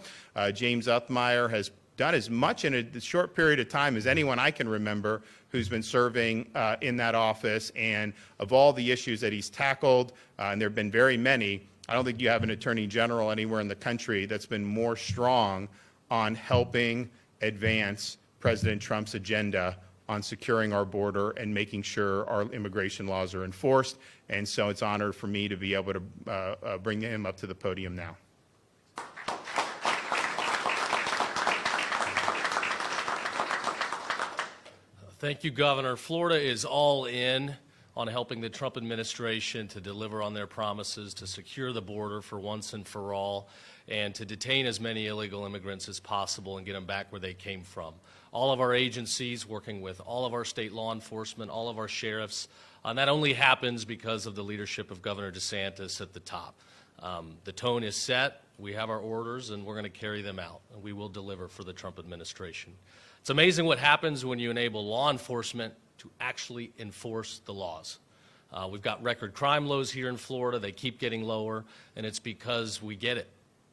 James Uthmeyer has done as much in a short period of time as anyone I can remember who's been serving in that office. And of all the issues that he's tackled, and there have been very many, I don't think you have an Attorney General anywhere in the country that's been more strong on helping advance President Trump's agenda on securing our border and making sure our immigration laws are enforced. And so it's an honor for me to be able to bring him up to the podium now. Thank you, Governor. Florida is all in on helping the Trump administration to deliver on their promises to secure the border for once and for all and to detain as many illegal immigrants as possible and get them back where they came from. All of our agencies working with all of our state law enforcement, all of our sheriffs, and that only happens because of the leadership of Governor DeSantis at the top. The tone is set, we have our orders, and we're going to carry them out, and we will deliver for the Trump administration. It's amazing what happens when you enable law enforcement to actually enforce the laws. We've got record crime lows here in Florida. They keep getting lower, and it's because we get it.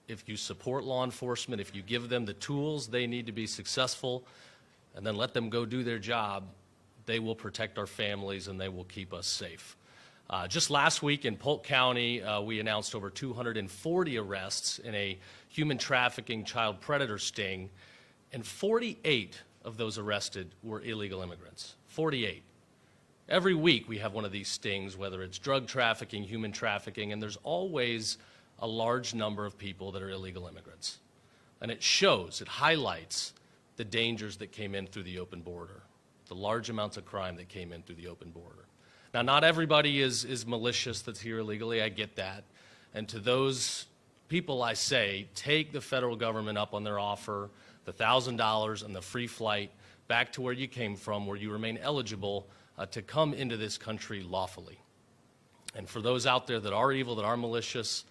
If you support law enforcement, if you give them the tools they need to be successful, and then let them go do their job, they will protect our families and they will keep us safe. Just last week in Polk County, we announced over 240 arrests in a human trafficking child predator sting, and 48 of those arrested were illegal immigrants. 48. Every week we have one of these stings, whether it's drug trafficking, human trafficking, and there's always a large number of people that are illegal immigrants. And it shows, it highlights the dangers that came in through the open border, the large amounts of crime that came in through the open border. Now, not everybody is malicious that's here illegally, I get that. And to those people I say, take the federal government up on their offer, the $1,000 and the free flight back to where you came from, where you remain eligible to come into this country lawfully. And for those out there that are evil, that are malicious,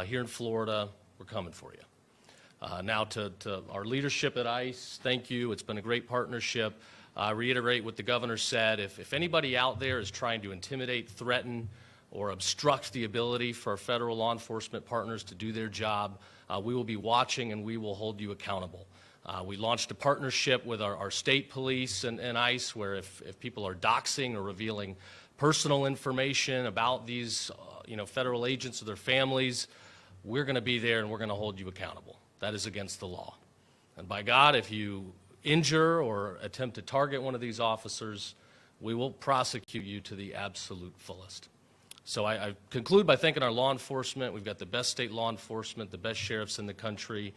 here in Florida, we're coming for you. Now to our leadership at ICE, thank you. It's been a great partnership. I reiterate what the governor said. If anybody out there is trying to intimidate, threaten, or obstruct the ability for our federal law enforcement partners to do their job, we will be watching and we will hold you accountable. We launched a partnership with our state police and ICE where if people are doxing or revealing personal information about these federal agents or their families, we're going to be there and we're going to hold you accountable. That is against the law. And by God, if you injure or attempt to target one of these officers, we will prosecute you to the absolute fullest. So I conclude by thanking our law enforcement. We've got the best state law enforcement, the best sheriffs in the country.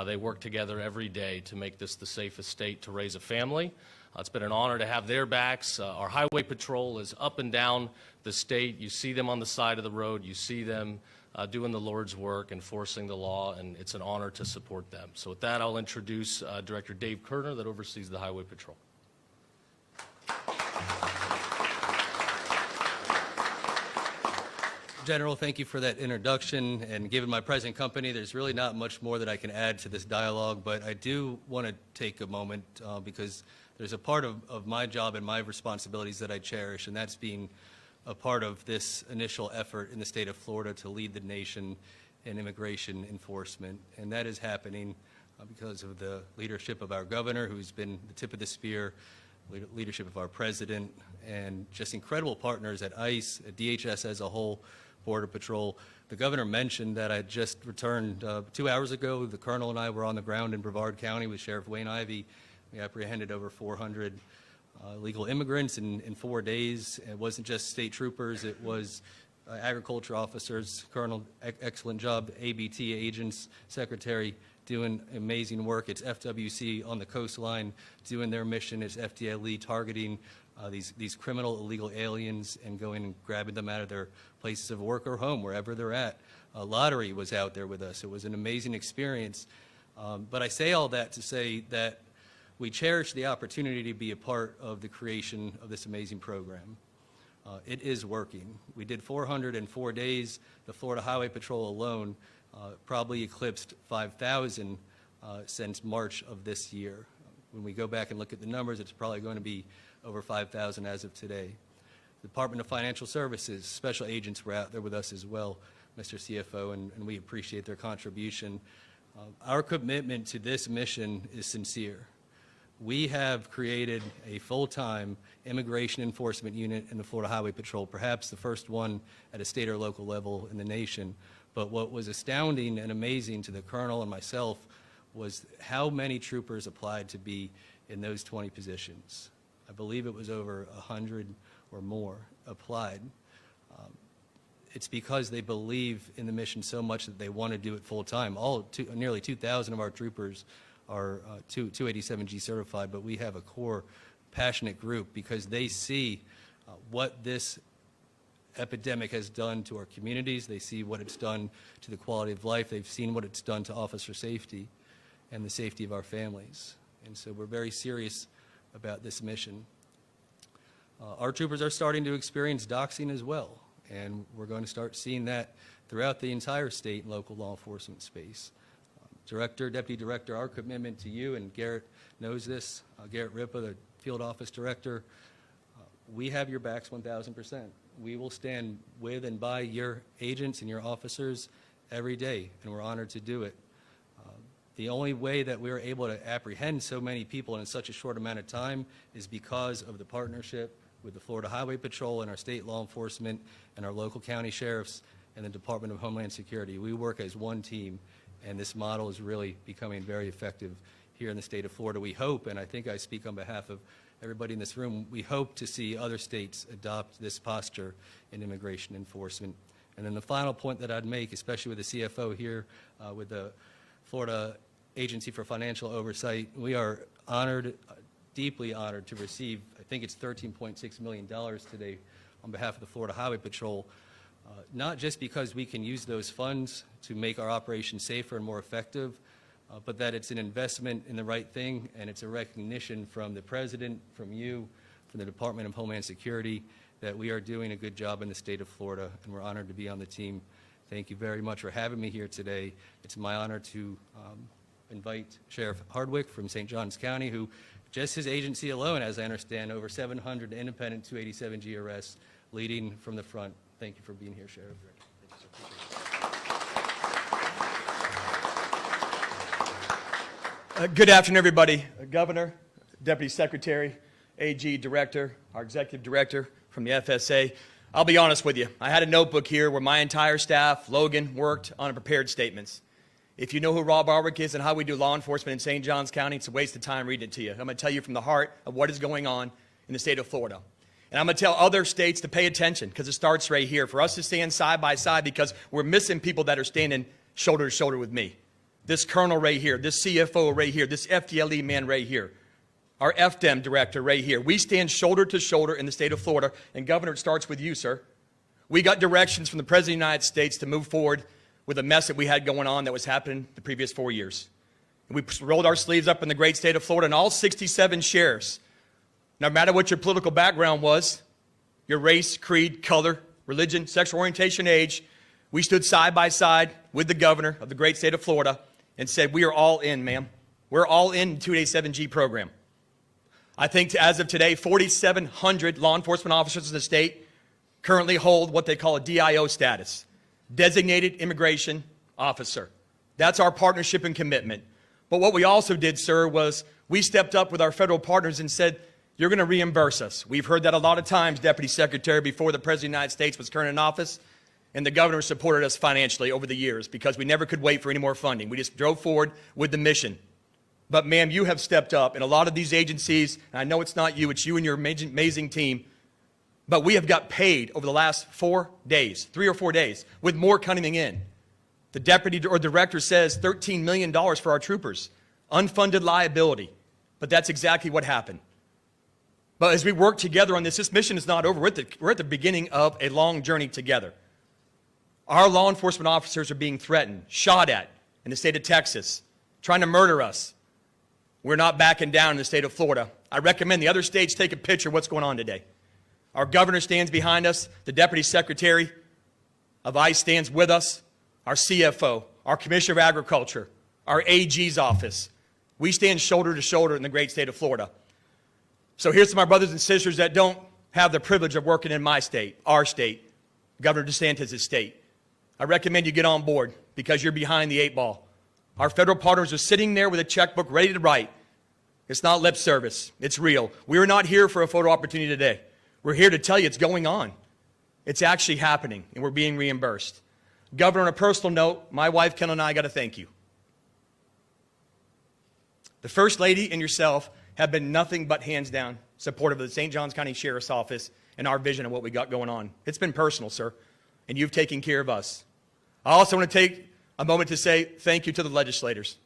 They work together every day to make this the safest state to raise a family. It's been an honor to have their backs. Our highway patrol is up and down the state. You see them on the side of the road. You see them doing the Lord's work, enforcing the law, and it's an honor to support them. So with that, I'll introduce Director Dave Kerner that oversees the highway patrol. General, thank you for that introduction, and given my present company, there's really not much more that I can add to this dialogue, but I do want to take a moment because there's a part of my job and my responsibilities that I cherish, and that's being a part of this initial effort in the state of Florida to lead the nation in immigration enforcement. And that is happening because of the leadership of our governor, who's been the tip of the spear, leadership of our president, and just incredible partners at ICE, at DHS as a whole, Border Patrol. The governor mentioned that I just returned 2 hours ago. The colonel and I were on the ground in Brevard County with Sheriff Wayne Ivey. We apprehended over 400 illegal immigrants in 4 days. It wasn't just state troopers, it was agriculture officers. Colonel, excellent job. ABT agents, secretary, doing amazing work. It's FWC on the coastline doing their mission. It's FDLE targeting these criminal illegal aliens and going and grabbing them out of their places of work or home, wherever they're at. Lottery was out there with us. It was an amazing experience. But I say all that to say that we cherish the opportunity to be a part of the creation of this amazing program. It is working. We did 404 days. The Florida Highway Patrol alone probably eclipsed 5,000 since March of this year. When we go back and look at the numbers, it's probably going to be over 5,000 as of today. The Department of Financial Services, special agents were out there with us as well, Mr. CFO, and we appreciate their contribution. Our commitment to this mission is sincere. We have created a full-time immigration enforcement unit in the Florida Highway Patrol, perhaps the first one at a state or local level in the nation. But what was astounding and amazing to the colonel and myself was how many troopers applied to be in those 20 positions. I believe it was over 100 or more applied. It's because they believe in the mission so much that they want to do it full-time. Nearly 2,000 of our troopers are 287G certified, but we have a core passionate group because they see what this epidemic has done to our communities. They see what it's done to the quality of life. They've seen what it's done to officer safety and the safety of our families. And so we're very serious about this mission. Our troopers are starting to experience doxing as well, and we're going to start seeing that throughout the entire state and local law enforcement space. Director, Deputy Director, our commitment to you, and Garrett knows this, Garrett Ripa, the Field Office Director, we have your backs 1,000%. We will stand with and by your agents and your officers every day, and we're honored to do it. The only way that we are able to apprehend so many people in such a short amount of time is because of the partnership with the Florida Highway Patrol and our state law enforcement and our local county sheriffs and the Department of Homeland Security. We work as one team, and this model is really becoming very effective here in the state of Florida. We hope, and I think I speak on behalf of everybody in this room, we hope to see other states adopt this posture in immigration enforcement. And then the final point that I'd make, especially with the CFO here, with the Florida Agency for Financial Oversight, we are honored, deeply honored to receive, I think it's $13.6 million today on behalf of the Florida Highway Patrol, not just because we can use those funds to make our operations safer and more effective, but that it's an investment in the right thing, and it's a recognition from the President, from you, from the Department of Homeland Security, that we are doing a good job in the state of Florida, and we're honored to be on the team. Thank you very much for having me here today. It's my honor to invite Sheriff Hardwick from St. Johns County, who just his agency alone, as I understand, over 700 independent 287G arrests, leading from the front. Thank you for being here, Sheriff. Good afternoon, everybody. Governor, Deputy Secretary, AG Director, our Executive Director from the FSA. I'll be honest with you. I had a notebook here where my entire staff, Logan, worked on prepared statements. If you know who Rob Arwick is and how we do law enforcement in St. Johns County, it's a waste of time reading it to you. I'm going to tell you from the heart of what is going on in the state of Florida. And I'm going to tell other states to pay attention because it starts right here. For us to stand side by side because we're missing people that are standing shoulder to shoulder with me. This colonel right here, this CFO right here, this FDLE man right here, our FDEM director right here. We stand shoulder to shoulder in the state of Florida. And Governor, it starts with you, sir. We got directions from the President of the United States to move forward with a mess that we had going on that was happening the previous 4 years. And we rolled our sleeves up in the great state of Florida, and all 67 sheriffs, no matter what your political background was, your race, creed, color, religion, sexual orientation, age, we stood side by side with the governor of the great state of Florida and said, we are all in, ma'am. We're all in the 287G program. I think as of today, 4,700 law enforcement officers in the state currently hold what they call a DIO status, Designated Immigration Officer. That's our partnership and commitment. But what we also did, sir, was we stepped up with our federal partners and said, you're going to reimburse us. We've heard that a lot of times, Deputy Secretary, before the President of the United States was currently in office, and the governor supported us financially over the years because we never could wait for any more funding. We just drove forward with the mission. But, ma'am, you have stepped up, and a lot of these agencies, and I know it's not you, it's you and your amazing team, but we have got paid over the last 4 days, 3 or 4 days, with more coming in. The deputy or director says $13 million for our troopers, unfunded liability, but that's exactly what happened. But as we work together on this mission is not over. We're at the beginning of a long journey together. Our law enforcement officers are being threatened, shot at in the state of Texas, trying to murder us. We're not backing down in the state of Florida. I recommend the other states take a picture of what's going on today. Our governor stands behind us. The Deputy Secretary of ICE stands with us. Our CFO, our Commissioner of Agriculture, our AG's office. We stand shoulder to shoulder in the great state of Florida. So here's to my brothers and sisters that don't have the privilege of working in my state, our state, Governor DeSantis' state. I recommend you get on board because you're behind the 8 ball. Our federal partners are sitting there with a checkbook ready to write. It's not lip service. It's real. We are not here for a photo opportunity today. We're here to tell you it's going on. It's actually happening, and we're being reimbursed. Governor, on a personal note, my wife, Kendall, and I got to thank you. The First Lady and yourself have been nothing but hands down supportive of the St. Johns County Sheriff's Office and our vision of what we got going on. It's been personal, sir, and you've taken care of us. I also want to take a moment to say thank you to the legislators.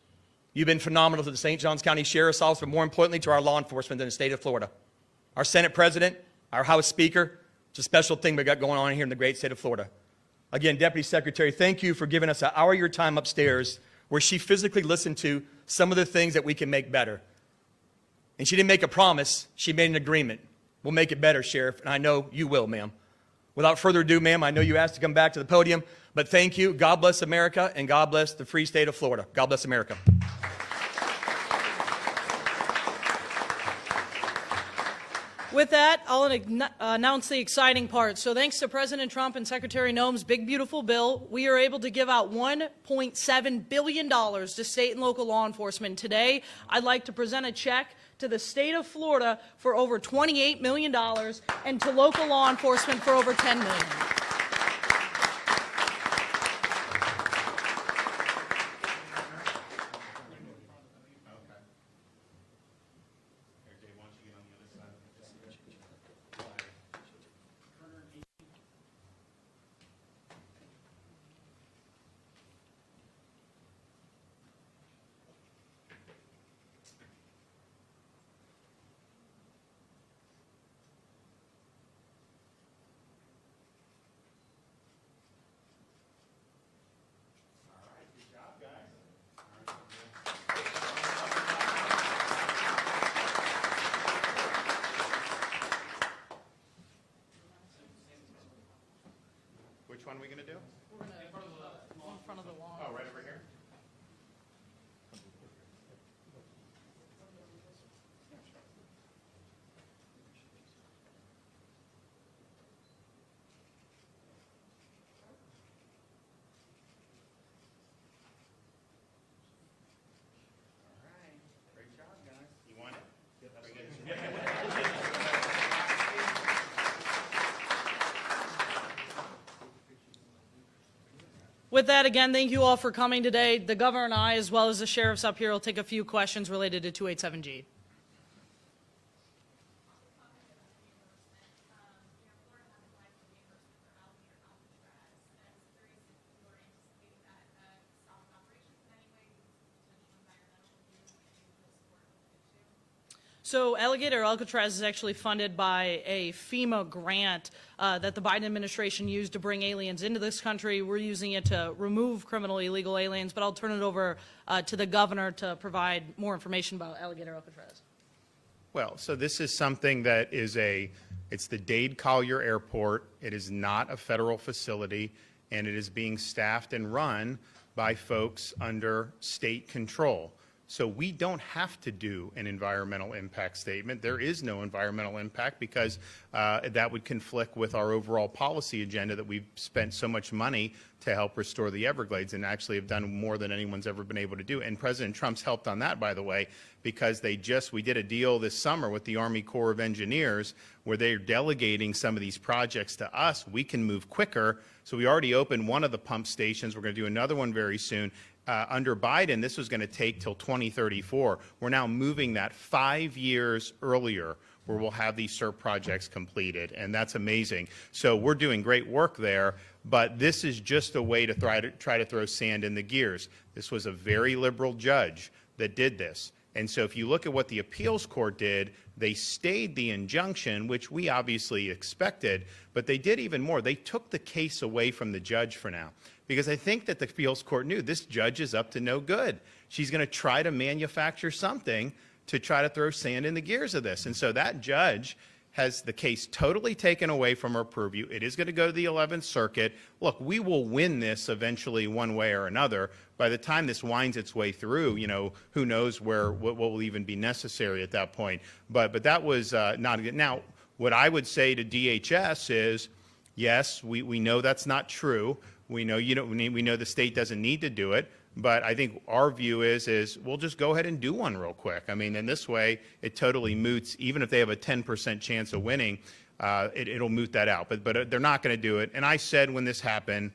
You've been phenomenal to the St. Johns County Sheriff's Office, but more importantly to our law enforcement in the state of Florida. Our Senate President, our House Speaker, it's a special thing we got going on here in the great state of Florida. Again, Deputy Secretary, thank you for giving us an hour of your time upstairs where she physically listened to some of the things that we can make better. And she didn't make a promise, she made an agreement. We'll make it better, Sheriff, and I know you will, ma'am. Without further ado, ma'am, I know you asked to come back to the podium, but thank you. God bless America, and God bless the free state of Florida. God bless America. With that, I'll announce the exciting part. So thanks to President Trump and Secretary Noem's big, beautiful bill, we are able to give out $1.7 billion to state and local law enforcement. Today, I'd like to present a check to the state of Florida for over $28 million and to local law enforcement for over $10 million. Which one are we going to do? We're going to in front of the lawn. Oh, right over here? All right. Great job, guys. You want it? With that, again, thank you all for coming today. The governor and I, as well as the sheriffs up here, will take a few questions related to 287G. So Alcatraz is actually funded by a FEMA grant that the Biden administration used to bring aliens into this country. We're using it to remove criminal illegal aliens, but I'll turn it over to the governor to provide more information about Alcatraz. Well, so this is something that is it's the Dade Collier Airport. It is not a federal facility, and it is being staffed and run by folks under state control. So we don't have to do an environmental impact statement. There is no environmental impact because that would conflict with our overall policy agenda that we've spent so much money to help restore the Everglades, and actually have done more than anyone's ever been able to do. And President Trump's helped on that, by the way, because we did a deal this summer with the Army Corps of Engineers where they're delegating some of these projects to us. We can move quicker. So we already opened one of the pump stations. We're going to do another one very soon. Under Biden, this was going to take till 2034. We're now moving that 5 years earlier, where we'll have these SERP projects completed, and that's amazing. So we're doing great work there, but this is just a way to try to throw sand in the gears. This was a very liberal judge that did this. And so if you look at what the appeals court did, they stayed the injunction, which we obviously expected, but they did even more. They took the case away from the judge for now, because I think that the appeals court knew this judge is up to no good. She's going to try to manufacture something to try to throw sand in the gears of this. And so that judge has the case totally taken away from her purview. It is going to go to the 11th Circuit. Look, we will win this eventually one way or another. By the time this winds its way through, you know, who knows what will even be necessary at that point. But that was not good. Now, what I would say to DHS is, yes, we know that's not true. We know we know the state doesn't need to do it. But I think our view is we'll just go ahead and do one real quick. I mean, in this way, it totally moots, even if they have a 10% chance of winning, it'll moot that out. But they're not going to do it. And I said when this happened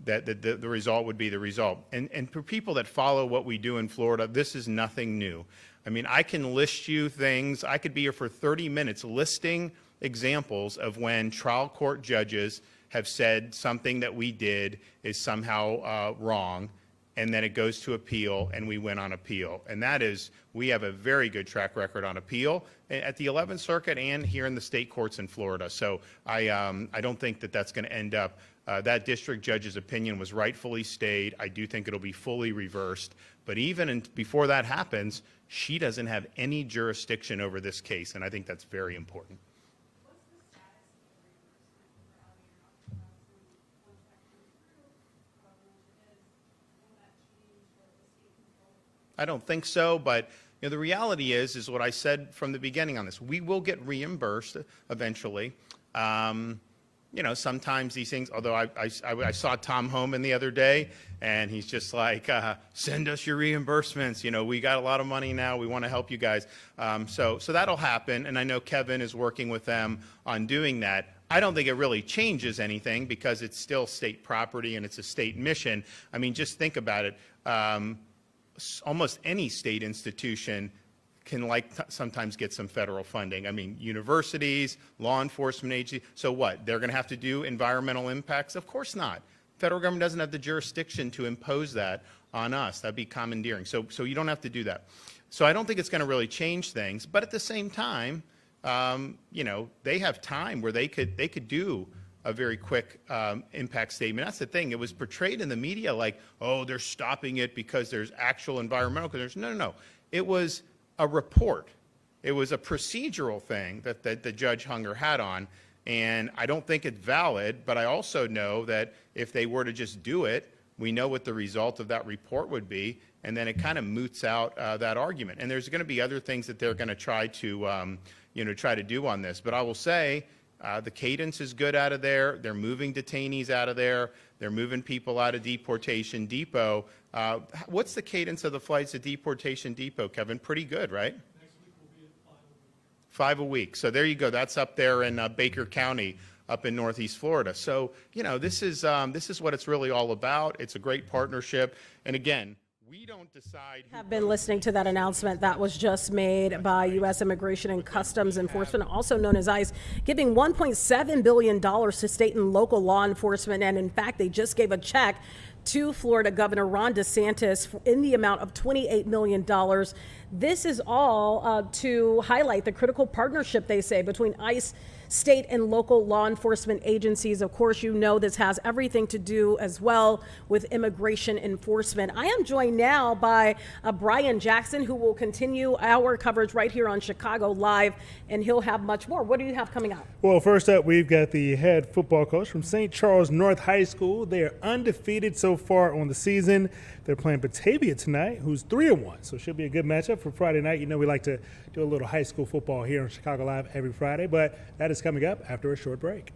that the result would be the result. And for people that follow what we do in Florida, this is nothing new. I mean, I can list you things. I could be here for 30 minutes listing examples of when trial court judges have said something that we did is somehow wrong, and then it goes to appeal, and we win on appeal. And that is, we have a very good track record on appeal at the 11th Circuit and here in the state courts in Florida. So I don't think that that's going to end up. That district judge's opinion was rightfully stayed. I do think it'll be fully reversed. But even before that happens, she doesn't have any jurisdiction over this case, and I think that's very important. I don't think so, but you know, the reality is what I said from the beginning on this. We will get reimbursed eventually. You know, sometimes these things, although I saw Tom Homan the other day, and he's just like, send us your reimbursements. You know, we got a lot of money now. We want to help you guys. So that'll happen, and I know Kevin is working with them on doing that. I don't think it really changes anything because it's still state property and it's a state mission. I mean, just think about it. Almost any state institution can sometimes get some federal funding. I mean, universities, law enforcement agencies. So what? They're going to have to do environmental impacts? Of course not. Federal government doesn't have the jurisdiction to impose that on us. That'd be commandeering. So you don't have to do that. So I don't think it's going to really change things. But at the same time, you know, they have time where they could do a very quick impact statement. That's the thing. It was portrayed in the media like, oh, they're stopping it because there's actual environmental concerns. No. It was a report. It was a procedural thing that the Judge hung her hat on, and I don't think it's valid, but I also know that if they were to just do it, we know what the result of that report would be, and then it kind of moots out that argument. And there's going to be other things that they're going to try to, try to do on this. But I will say, the cadence is good out of there. They're moving detainees out of there. They're moving people out of Deportation Depot. What's the cadence of the flights at Deportation Depot, Kevin? Pretty good, right? Next week will be at 5 a week. So there you go. That's up there in Baker County, up in Northeast Florida. So, you know, this is what it's really all about. It's a great partnership. And again, we don't decide. Have been listening to that announcement that was just made by U.S. Immigration and Customs Enforcement, also known as ICE, giving $1.7 billion to state and local law enforcement. And in fact, they just gave a check to Florida Governor Ron DeSantis in the amount of $28 million. This is all to highlight the critical partnership, they say, between ICE, state and local law enforcement agencies. Of course, you know this has everything to do as well with immigration enforcement. I am joined now by Brian Jackson, who will continue our coverage right here on Chicago Live, and he'll have much more. What do you have coming up? Well, first up, we've got the head football coach from St. Charles North High School. They are undefeated so far on the season. They're playing Batavia tonight, who's 3-1, so it should be a good matchup for Friday night. You know we like to do a little high school football here on Chicago Live every Friday, but that is coming up after a short break.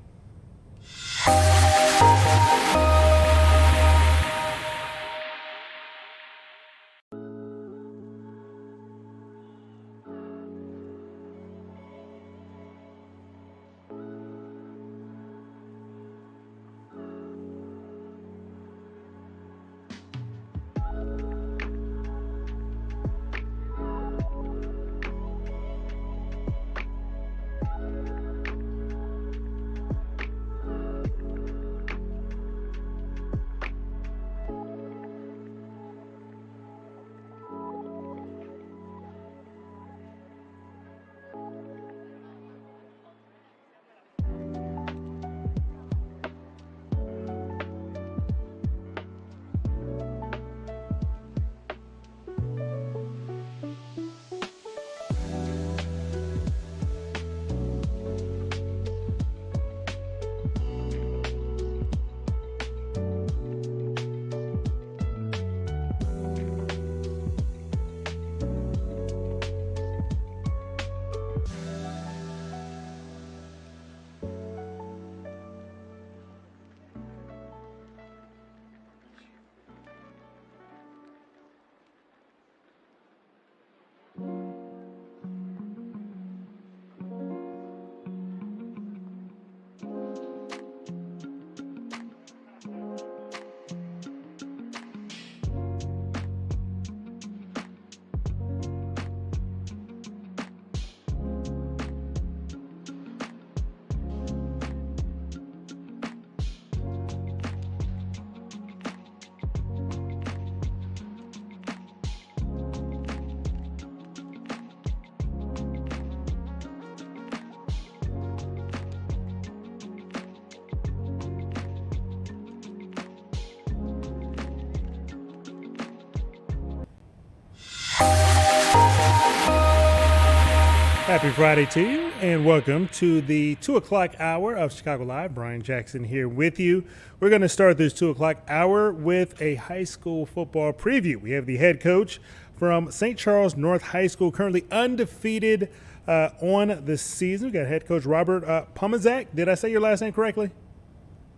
Happy Friday to you, and welcome to the 2 o'clock hour of Chicago Live. Brian Jackson here with you. We're going to start this 2 o'clock hour with a high school football preview. We have the head coach from St. Charles North High School, currently undefeated on the season. We got head coach Robert Pomazak. Did I say your last name correctly?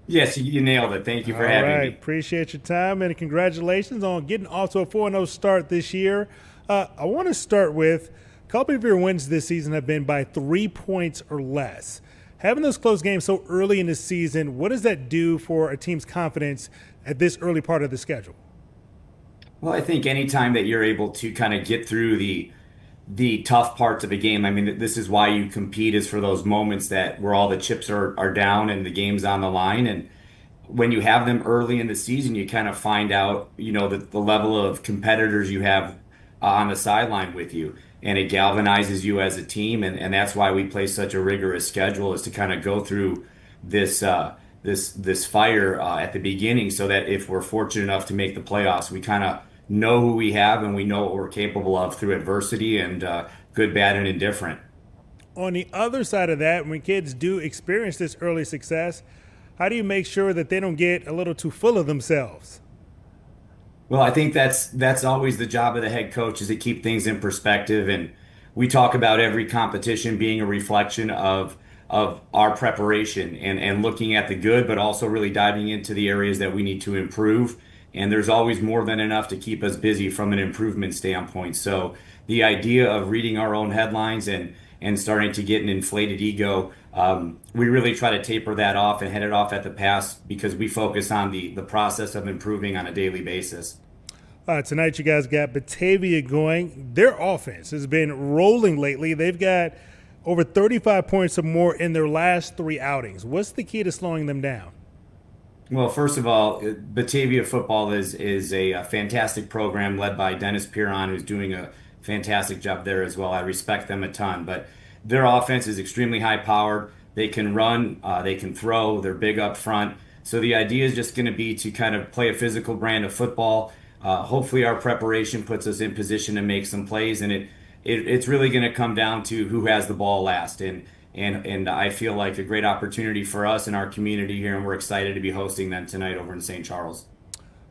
Yes, you nailed it. Thank you for having me. Appreciate your time, and congratulations on getting off to a 4-0 start this year. I want to start with a couple of your wins this season have been by 3 points or less. Having those close games so early in the season, what does that do for a team's confidence at this early part of the schedule? Well, I think anytime that you're able to kind of get through the tough parts of a game, I mean, this is why you compete, is for those moments that where all the chips are down and the game's on the line. And when you have them early in the season, you kind of find out, you know, the level of competitors you have on the sideline with you. And it galvanizes you as a team, and that's why we play such a rigorous schedule, is to kind of go through this this fire at the beginning, so that if we're fortunate enough to make the playoffs, we kind of know who we have and we know what we're capable of through adversity and good, bad, and indifferent. On the other side of that, when kids do experience this early success, how do you make sure that they don't get a little too full of themselves? Well, I think that's always the job of the head coach, is to keep things in perspective. And we talk about every competition being a reflection of our preparation and looking at the good, but also really diving into the areas that we need to improve. And there's always more than enough to keep us busy from an improvement standpoint. So the idea of reading our own headlines and starting to get an inflated ego, we really try to taper that off and head it off at the pass, because we focus on the process of improving on a daily basis. Tonight you guys got Batavia going. Their offense has been rolling lately. They've got over 35 points or more in their last 3 outings. What's the key to slowing them down? Well, first of all, Batavia football is a fantastic program led by Dennis Piron, who's doing a fantastic job there as well. I respect them a ton, but their offense is extremely high-powered. They can run, they can throw, they're big up front. So the idea is just going to be to kind of play a physical brand of football. Hopefully, our preparation puts us in position to make some plays, and it's really going to come down to who has the ball last. And I feel like a great opportunity for us and our community here, and we're excited to be hosting them tonight over in St. Charles.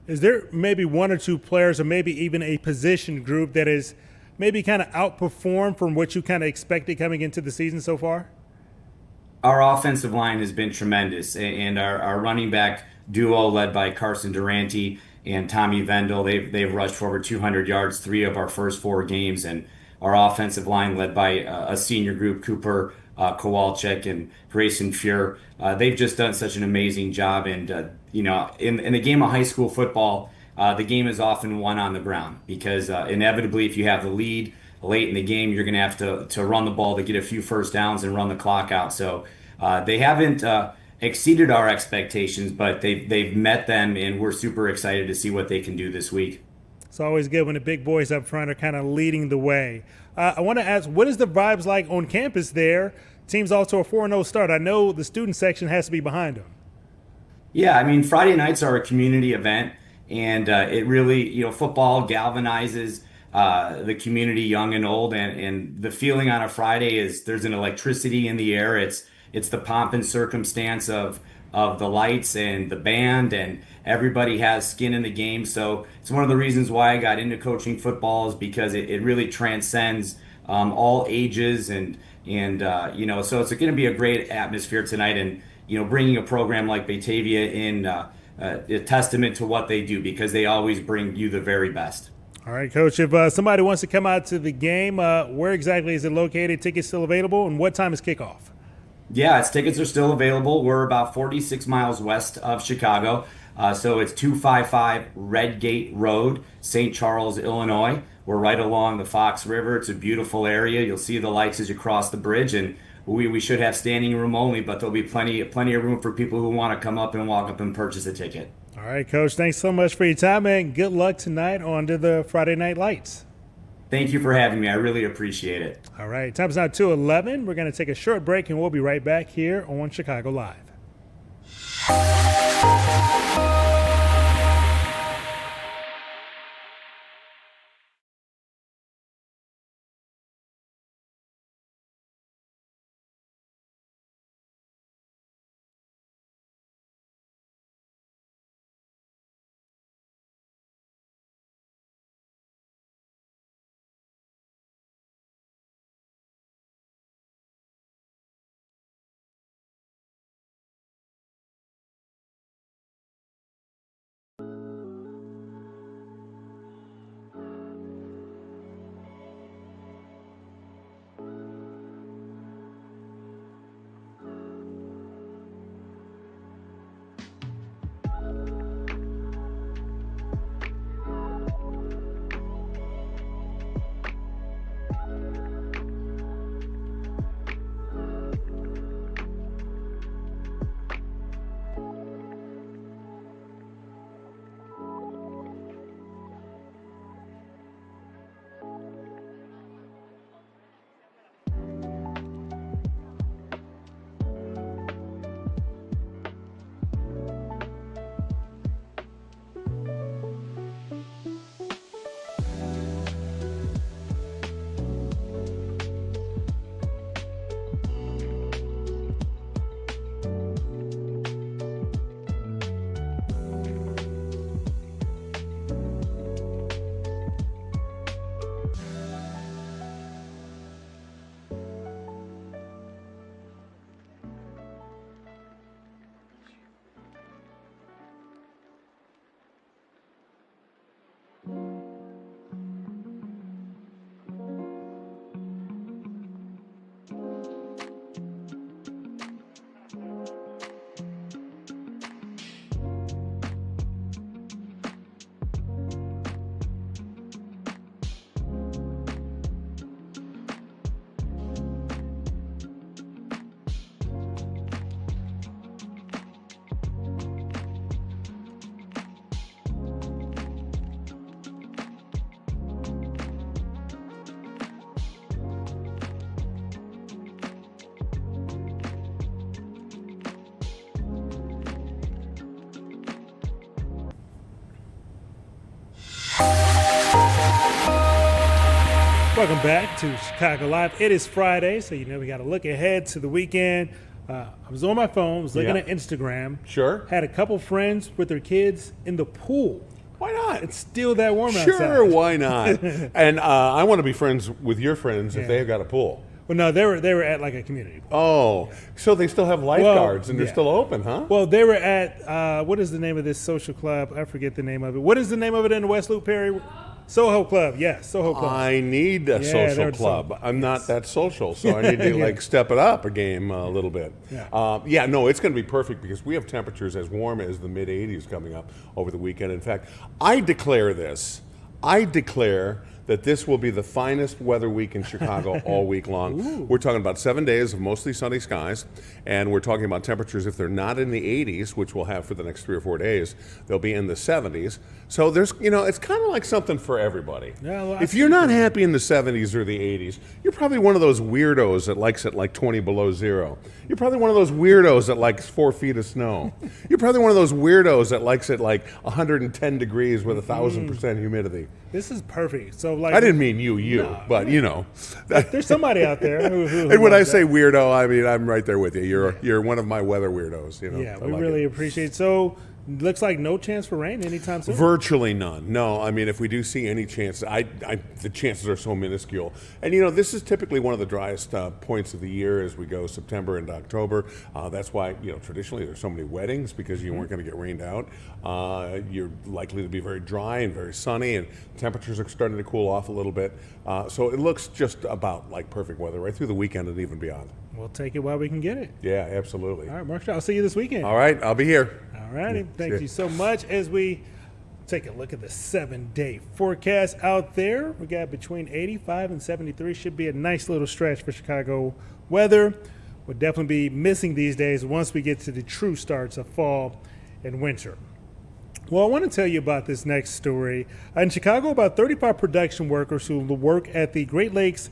Is there maybe one or two players or maybe even a position group that is maybe kind of outperformed from what you kind of expected coming into the season so far? Our offensive line has been tremendous, and our running back duo led by Carson Durante and Tommy Vendel, they've rushed for over 200 yards 3 of our first 4 games, and our offensive line led by a senior group, Cooper Kowalczyk and Grayson Fuhr. They've just done such an amazing job, and in the game of high school football, the game is often won on the ground because inevitably, if you have the lead late in the game, you're going to have to run the ball to get a few first downs and run the clock out. So they haven't exceeded our expectations, but they've met them, and we're super excited to see what they can do this week. It's always good when the big boys up front are kind of leading the way. I want to ask, what is the vibes like on campus there? Team's off to a 4-0 start. I know the student section has to be behind them. Yeah, I mean, Friday nights are a community event, and it really, football galvanizes the community, young and old, and the feeling on a Friday is there's an electricity in the air. It's the pomp and circumstance of the lights and the band, and everybody has skin in the game. So it's one of the reasons why I got into coaching football, is because it really transcends all ages, and so it's going to be a great atmosphere tonight, and bringing a program like Batavia in a testament to what they do, because they always bring you the very best. All right, Coach, if somebody wants to come out to the game, where exactly is it located? Tickets still available, and what time is kickoff? Yeah, tickets are still available. We're about 46 miles west of Chicago. So it's 255 Red Gate Road, St. Charles, Illinois. We're right along the Fox River. It's a beautiful area. You'll see the lights as you cross the bridge, and we should have standing room only, but there'll be plenty of room for people who want to come up and walk up and purchase a ticket. All right, Coach, thanks so much for your time, and good luck tonight on to the Friday Night Lights. Thank you for having me. I really appreciate it. All right, time's now 2:11. We're going to take a short break, and we'll be right back here on Chicago Live. Welcome back to Chicago Live. It is Friday, so you know we got to look ahead to the weekend. I was on my phone, was looking at Instagram. Sure. Had a couple friends with their kids in the pool. Why not? It's still that warm outside. Sure, why not? And I want to be friends with your friends if they've got a pool. Well, no, they were at like a community pool. Oh, so they still have lifeguards and they're still open, huh? Well, they were at, what is the name of this social club? I forget the name of it. What is the name of it in the West Loop, Perry? Soho Club, yes, Soho Club. I need a social club. I'm not that social, so I need to step it up a game a little bit. No, it's going to be perfect because we have temperatures as warm as the mid 80s coming up over the weekend. In fact, I declare that this will be the finest weather week in Chicago all week long. Ooh. We're talking about 7 days of mostly sunny skies, and we're talking about temperatures, if they're not in the 80s, which we'll have for the next 3 or 4 days, they'll be in the 70s. So there's, it's kind of like something for everybody. Yeah, well, if you're not happy in the 70s or the 80s, you're probably one of those weirdos that likes it like 20 below zero. You're probably one of those weirdos that likes 4 feet of snow. You're probably one of those weirdos that likes it like 110 degrees with 1,000% humidity. This is perfect. So, like, I didn't mean you, but there's somebody out there who and when I say weirdo, I mean I'm right there with you. You're one of my weather weirdos. Yeah, we really appreciate it. So, looks like no chance for rain anytime soon. Virtually none. No, I mean if we do see any chance, the chances are so minuscule. And this is typically one of the driest points of the year as we go September into October. That's why traditionally there's so many weddings because you weren't going to get rained out. You're likely to be very dry and very sunny, and temperatures are starting to cool off a little bit. So it looks just about like perfect weather right through the weekend and even beyond. We'll take it while we can get it. Yeah, absolutely. All right, Mark, I'll see you this weekend. All right, I'll be here. All righty. Thank you so much. As we take a look at the 7-day forecast out there, we got between 85 and 73. Should be a nice little stretch for Chicago weather. We'll definitely be missing these days once we get to the true starts of fall and winter. Well, I want to tell you about this next story. In Chicago, about 35 production workers who work at the Great Lakes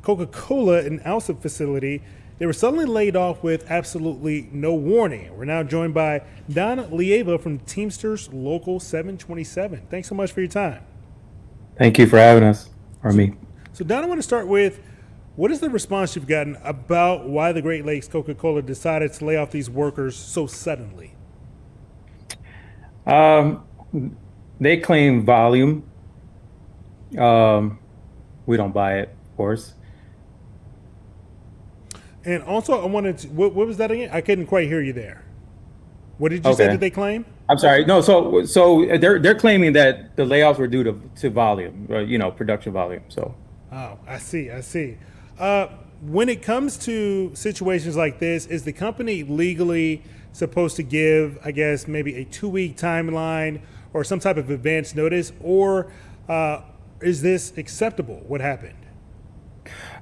Coca-Cola and Alsa facility, they were suddenly laid off with absolutely no warning. We're now joined by Don Lieva from Teamsters Local 727. Thanks so much for your time. Thank you for having us, or me. So Don, I want to start with, what is the response you've gotten about why the Great Lakes Coca-Cola decided to lay off these workers so suddenly? They claim volume. We don't buy it, of course. And also, I wanted to, what was that again? I couldn't quite hear you there. What did you say that they claim? I'm sorry. No, so they're claiming that the layoffs were due to volume, production volume. So. Oh, I see. When it comes to situations like this, is the company legally supposed to give, I guess, maybe a 2-week timeline or some type of advance notice, or is this acceptable? What happened?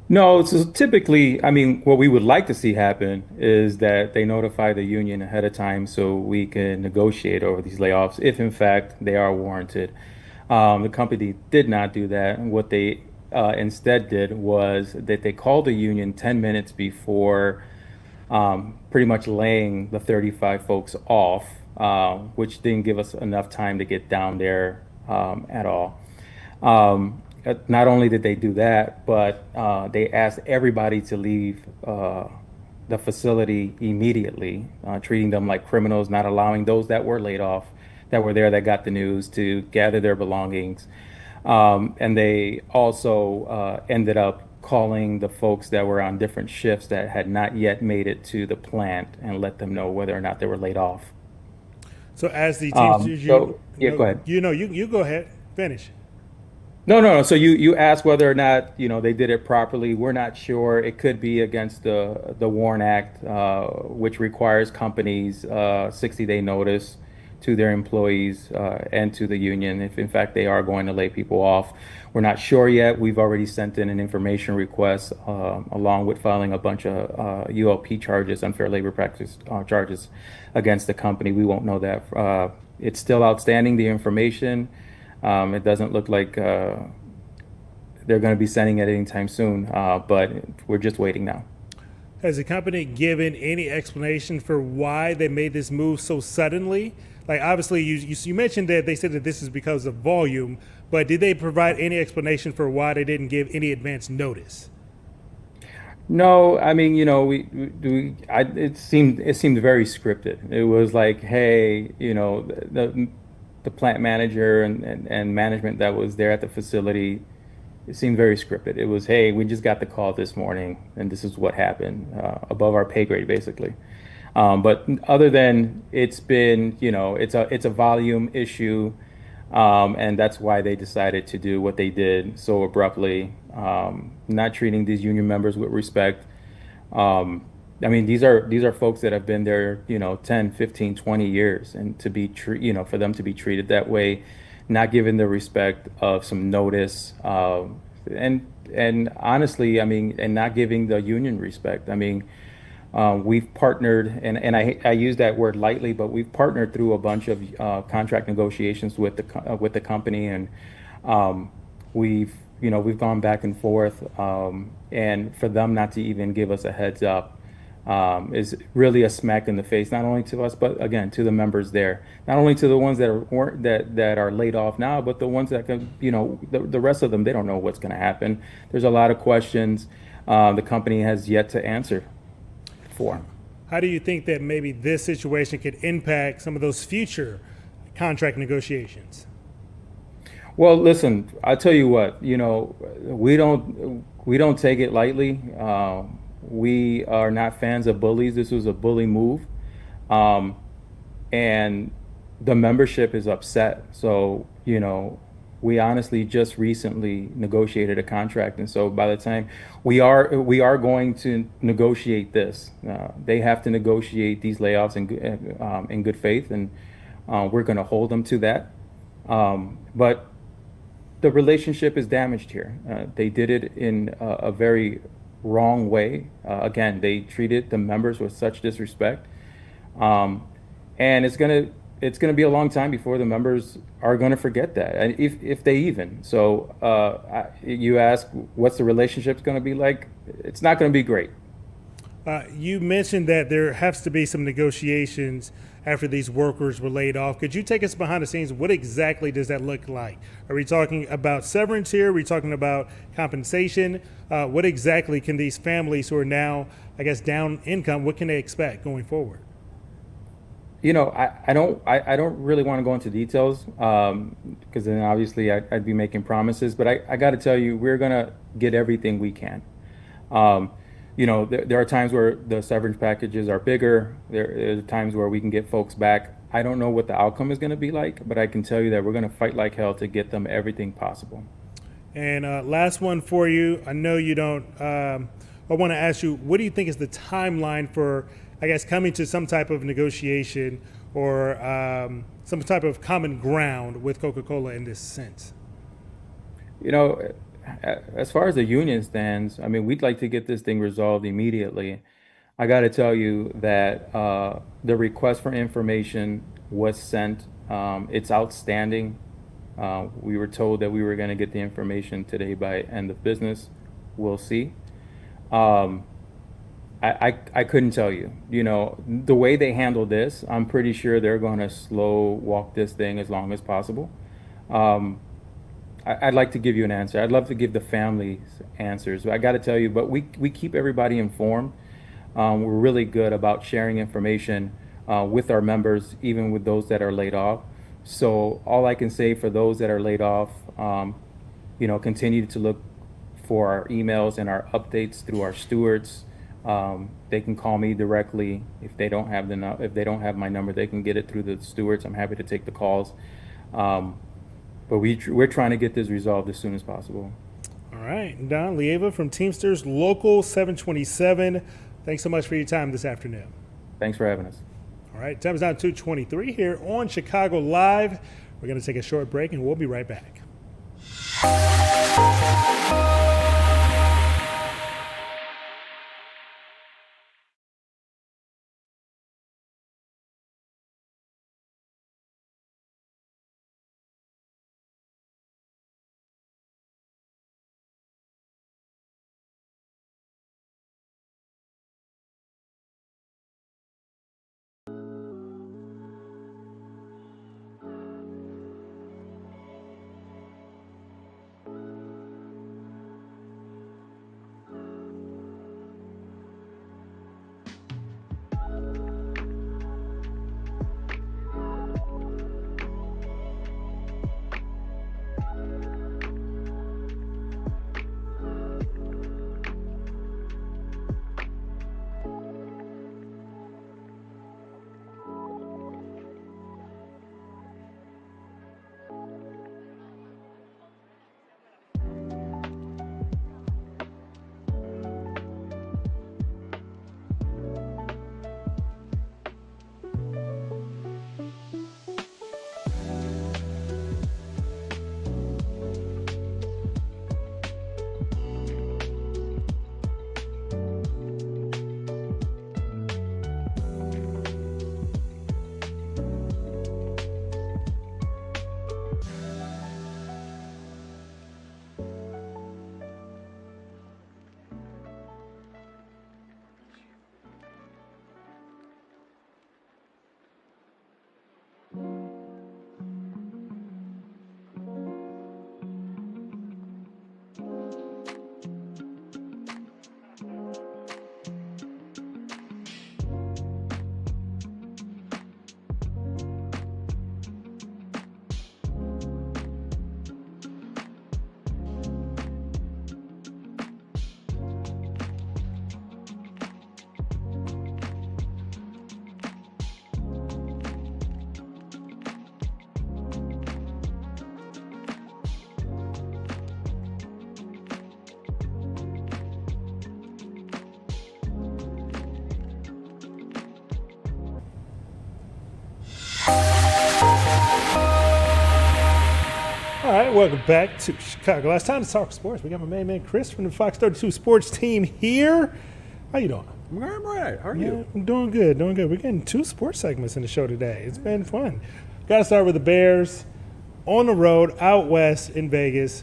No, so typically, what we would like to see happen is that they notify the union ahead of time so we can negotiate over these layoffs if, in fact, they are warranted. The company did not do that. What they instead did was that they called the union 10 minutes before pretty much laying the 35 folks off, which didn't give us enough time to get down there at all. Not only did they do that, but they asked everybody to leave the facility immediately, treating them like criminals, not allowing those that were laid off, that were there, that got the news, to gather their belongings. And they also ended up calling the folks that were on different shifts that had not yet made it to the plant and let them know whether or not they were laid off. So as the Teamsters, go ahead. You go ahead, finish. No. So you asked whether or not they did it properly. We're not sure. It could be against the WARN Act, which requires companies 60-day notice to their employees and to the union if in fact they are going to lay people off. We're not sure yet. We've already sent in an information request along with filing a bunch of ULP charges, unfair labor practice charges against the company. We won't know that. It's still outstanding, the information. It doesn't look like they're going to be sending it anytime soon, but we're just waiting now. Has the company given any explanation for why they made this move so suddenly? Like, obviously, you mentioned that they said that this is because of volume, but did they provide any explanation for why they didn't give any advance notice? No, I mean, it seemed very scripted. It was like, hey, the plant manager and management that was there at the facility, it seemed very scripted. It was, hey, we just got the call this morning, and this is what happened, above our pay grade, basically. But other than it's been, it's a volume issue, and that's why they decided to do what they did so abruptly, not treating these union members with respect. I mean, these are folks that have been there, 10, 15, 20 years, and to be for them to be treated that way, not given the respect of some notice, and honestly, I mean, and not giving the union respect. I mean, we've partnered, and I use that word lightly, but we've partnered through a bunch of contract negotiations with the company, and we've gone back and forth, and for them not to even give us a heads up is really a smack in the face, not only to us, but again to the members there, not only to the ones that are laid off now, but the ones that can, the rest of them, they don't know what's going to happen. There's a lot of questions the company has yet to answer for. How do you think that maybe this situation could impact some of those future contract negotiations? Well, listen, I tell you what, we don't take it lightly. We are not fans of bullies. This was a bully move, and the membership is upset. So, we honestly just recently negotiated a contract, and so by the time we are going to negotiate this, they have to negotiate these layoffs in good faith, and we're going to hold them to that. But the relationship is damaged here. They did it in a very wrong way. Again, they treated the members with such disrespect, and it's gonna be a long time before the members are gonna forget that, and if they even. So you ask, what's the relationship gonna be like? It's not gonna be great. You mentioned that there has to be some negotiations after these workers were laid off. Could you take us behind the scenes? What exactly does that look like? Are we talking about severance here? Are we talking about compensation? What exactly can these families who are now, I guess, down income, what can they expect going forward? I don't really want to go into details, because then obviously I'd be making promises, but I got to tell you, we're going to get everything we can. There are times where the severance packages are bigger. There are times where we can get folks back. I don't know what the outcome is going to be like, but I can tell you that we're going to fight like hell to get them everything possible. And last one for you. I know you don't, I want to ask you, what do you think is the timeline for, I guess, coming to some type of negotiation or some type of common ground with Coca-Cola in this sense? As far as the union stands, I mean, we'd like to get this thing resolved immediately. I got to tell you that the request for information was sent. It's outstanding. We were told that we were going to get the information today by end of business. We'll see. I couldn't tell you. The way they handle this, I'm pretty sure they're going to slow walk this thing as long as possible. I'd like to give you an answer. I'd love to give the families answers. I got to tell you, but we keep everybody informed. We're really good about sharing information with our members, even with those that are laid off. So all I can say for those that are laid off, continue to look for our emails and our updates through our stewards. They can call me directly if they don't have my number. They can get it through the stewards. I'm happy to take the calls. But we're trying to get this resolved as soon as possible. All right. Don Lieva from Teamsters Local 727. Thanks so much for your time this afternoon. Thanks for having us. All right. Time is now 2:23 here on Chicago Live. We're going to take a short break, and we'll be right back. All right, welcome back to Chicago. Last time to talk sports. We got my main man Chris from the Fox 32 Sports team here. How you doing? I'm all right. How are you? I'm doing good, doing good. We're getting 2 sports segments in the show today. It's been fun. Got to start with the Bears on the road out west in Vegas.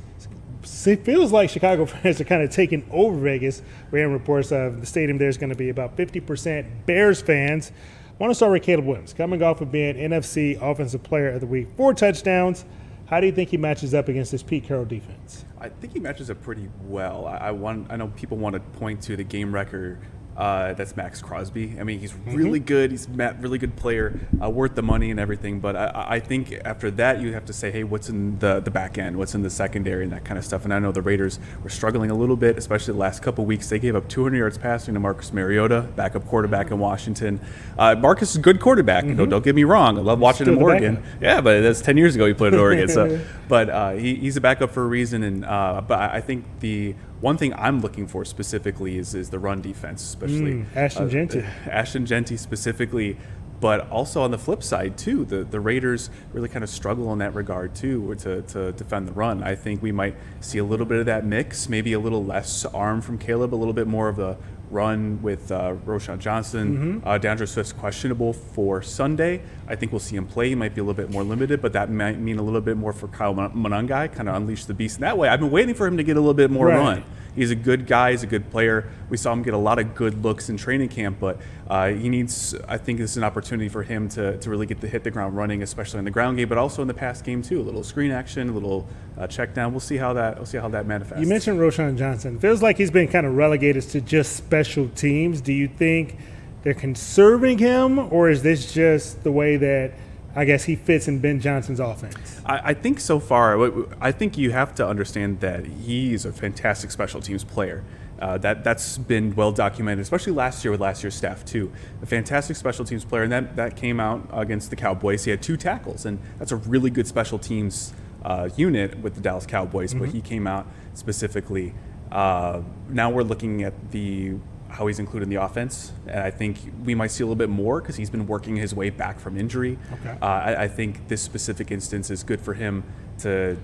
It feels like Chicago fans are kind of taking over Vegas. We're hearing reports of the stadium there is going to be about 50% Bears fans. I want to start with Caleb Williams, coming off of being NFC Offensive Player of the Week, 4 touchdowns. How do you think he matches up against this Pete Carroll defense? I think he matches up pretty well. I know people want to point to the game record. That's Max Crosby. I mean, he's really good. He's a really good player, worth the money and everything. But I think after that, you have to say, hey, what's in the back end? What's in the secondary and that kind of stuff? And I know the Raiders were struggling a little bit, especially the last couple of weeks. They gave up 200 yards passing to Marcus Mariota, backup quarterback in Washington. Marcus is a good quarterback. Don't get me wrong. I love watching him in Oregon. Yeah, but that's 10 years ago he played at Oregon. But he's a backup for a reason. And but I think the one thing I'm looking for specifically is the run defense, especially Ashton Jeanty. Ashton Jeanty specifically, but also on the flip side too, the Raiders really kind of struggle in that regard too to defend the run. I think we might see a little bit of that mix, maybe a little less arm from Caleb, a little bit more of the run with Roschon Johnson. DeAndre Swift's questionable for Sunday. I think we'll see him play. He might be a little bit more limited, but that might mean a little bit more for Kyle Monangai, kind of unleash the beast in that way. I've been waiting for him to get a little bit more run. He's a good guy. He's a good player. We saw him get a lot of good looks in training camp, but he needs, I think this is an opportunity for him to really hit the ground running, especially in the ground game, but also in the pass game too. A little screen action, a little check down. We'll see how that manifests. You mentioned Roschon Johnson. Feels like he's been kind of relegated to just special teams. Do you think they're conserving him, or is this just the way that I guess he fits in Ben Johnson's offense? I think so far, I think you have to understand that he's a fantastic special teams player. That's been well documented, especially last year with last year's staff too. A fantastic special teams player, and that came out against the Cowboys. He had 2 tackles, and that's a really good special teams unit with the Dallas Cowboys. But he came out specifically. Now we're looking at how he's included in the offense, and I think we might see a little bit more because he's been working his way back from injury. I think this specific instance is good for him to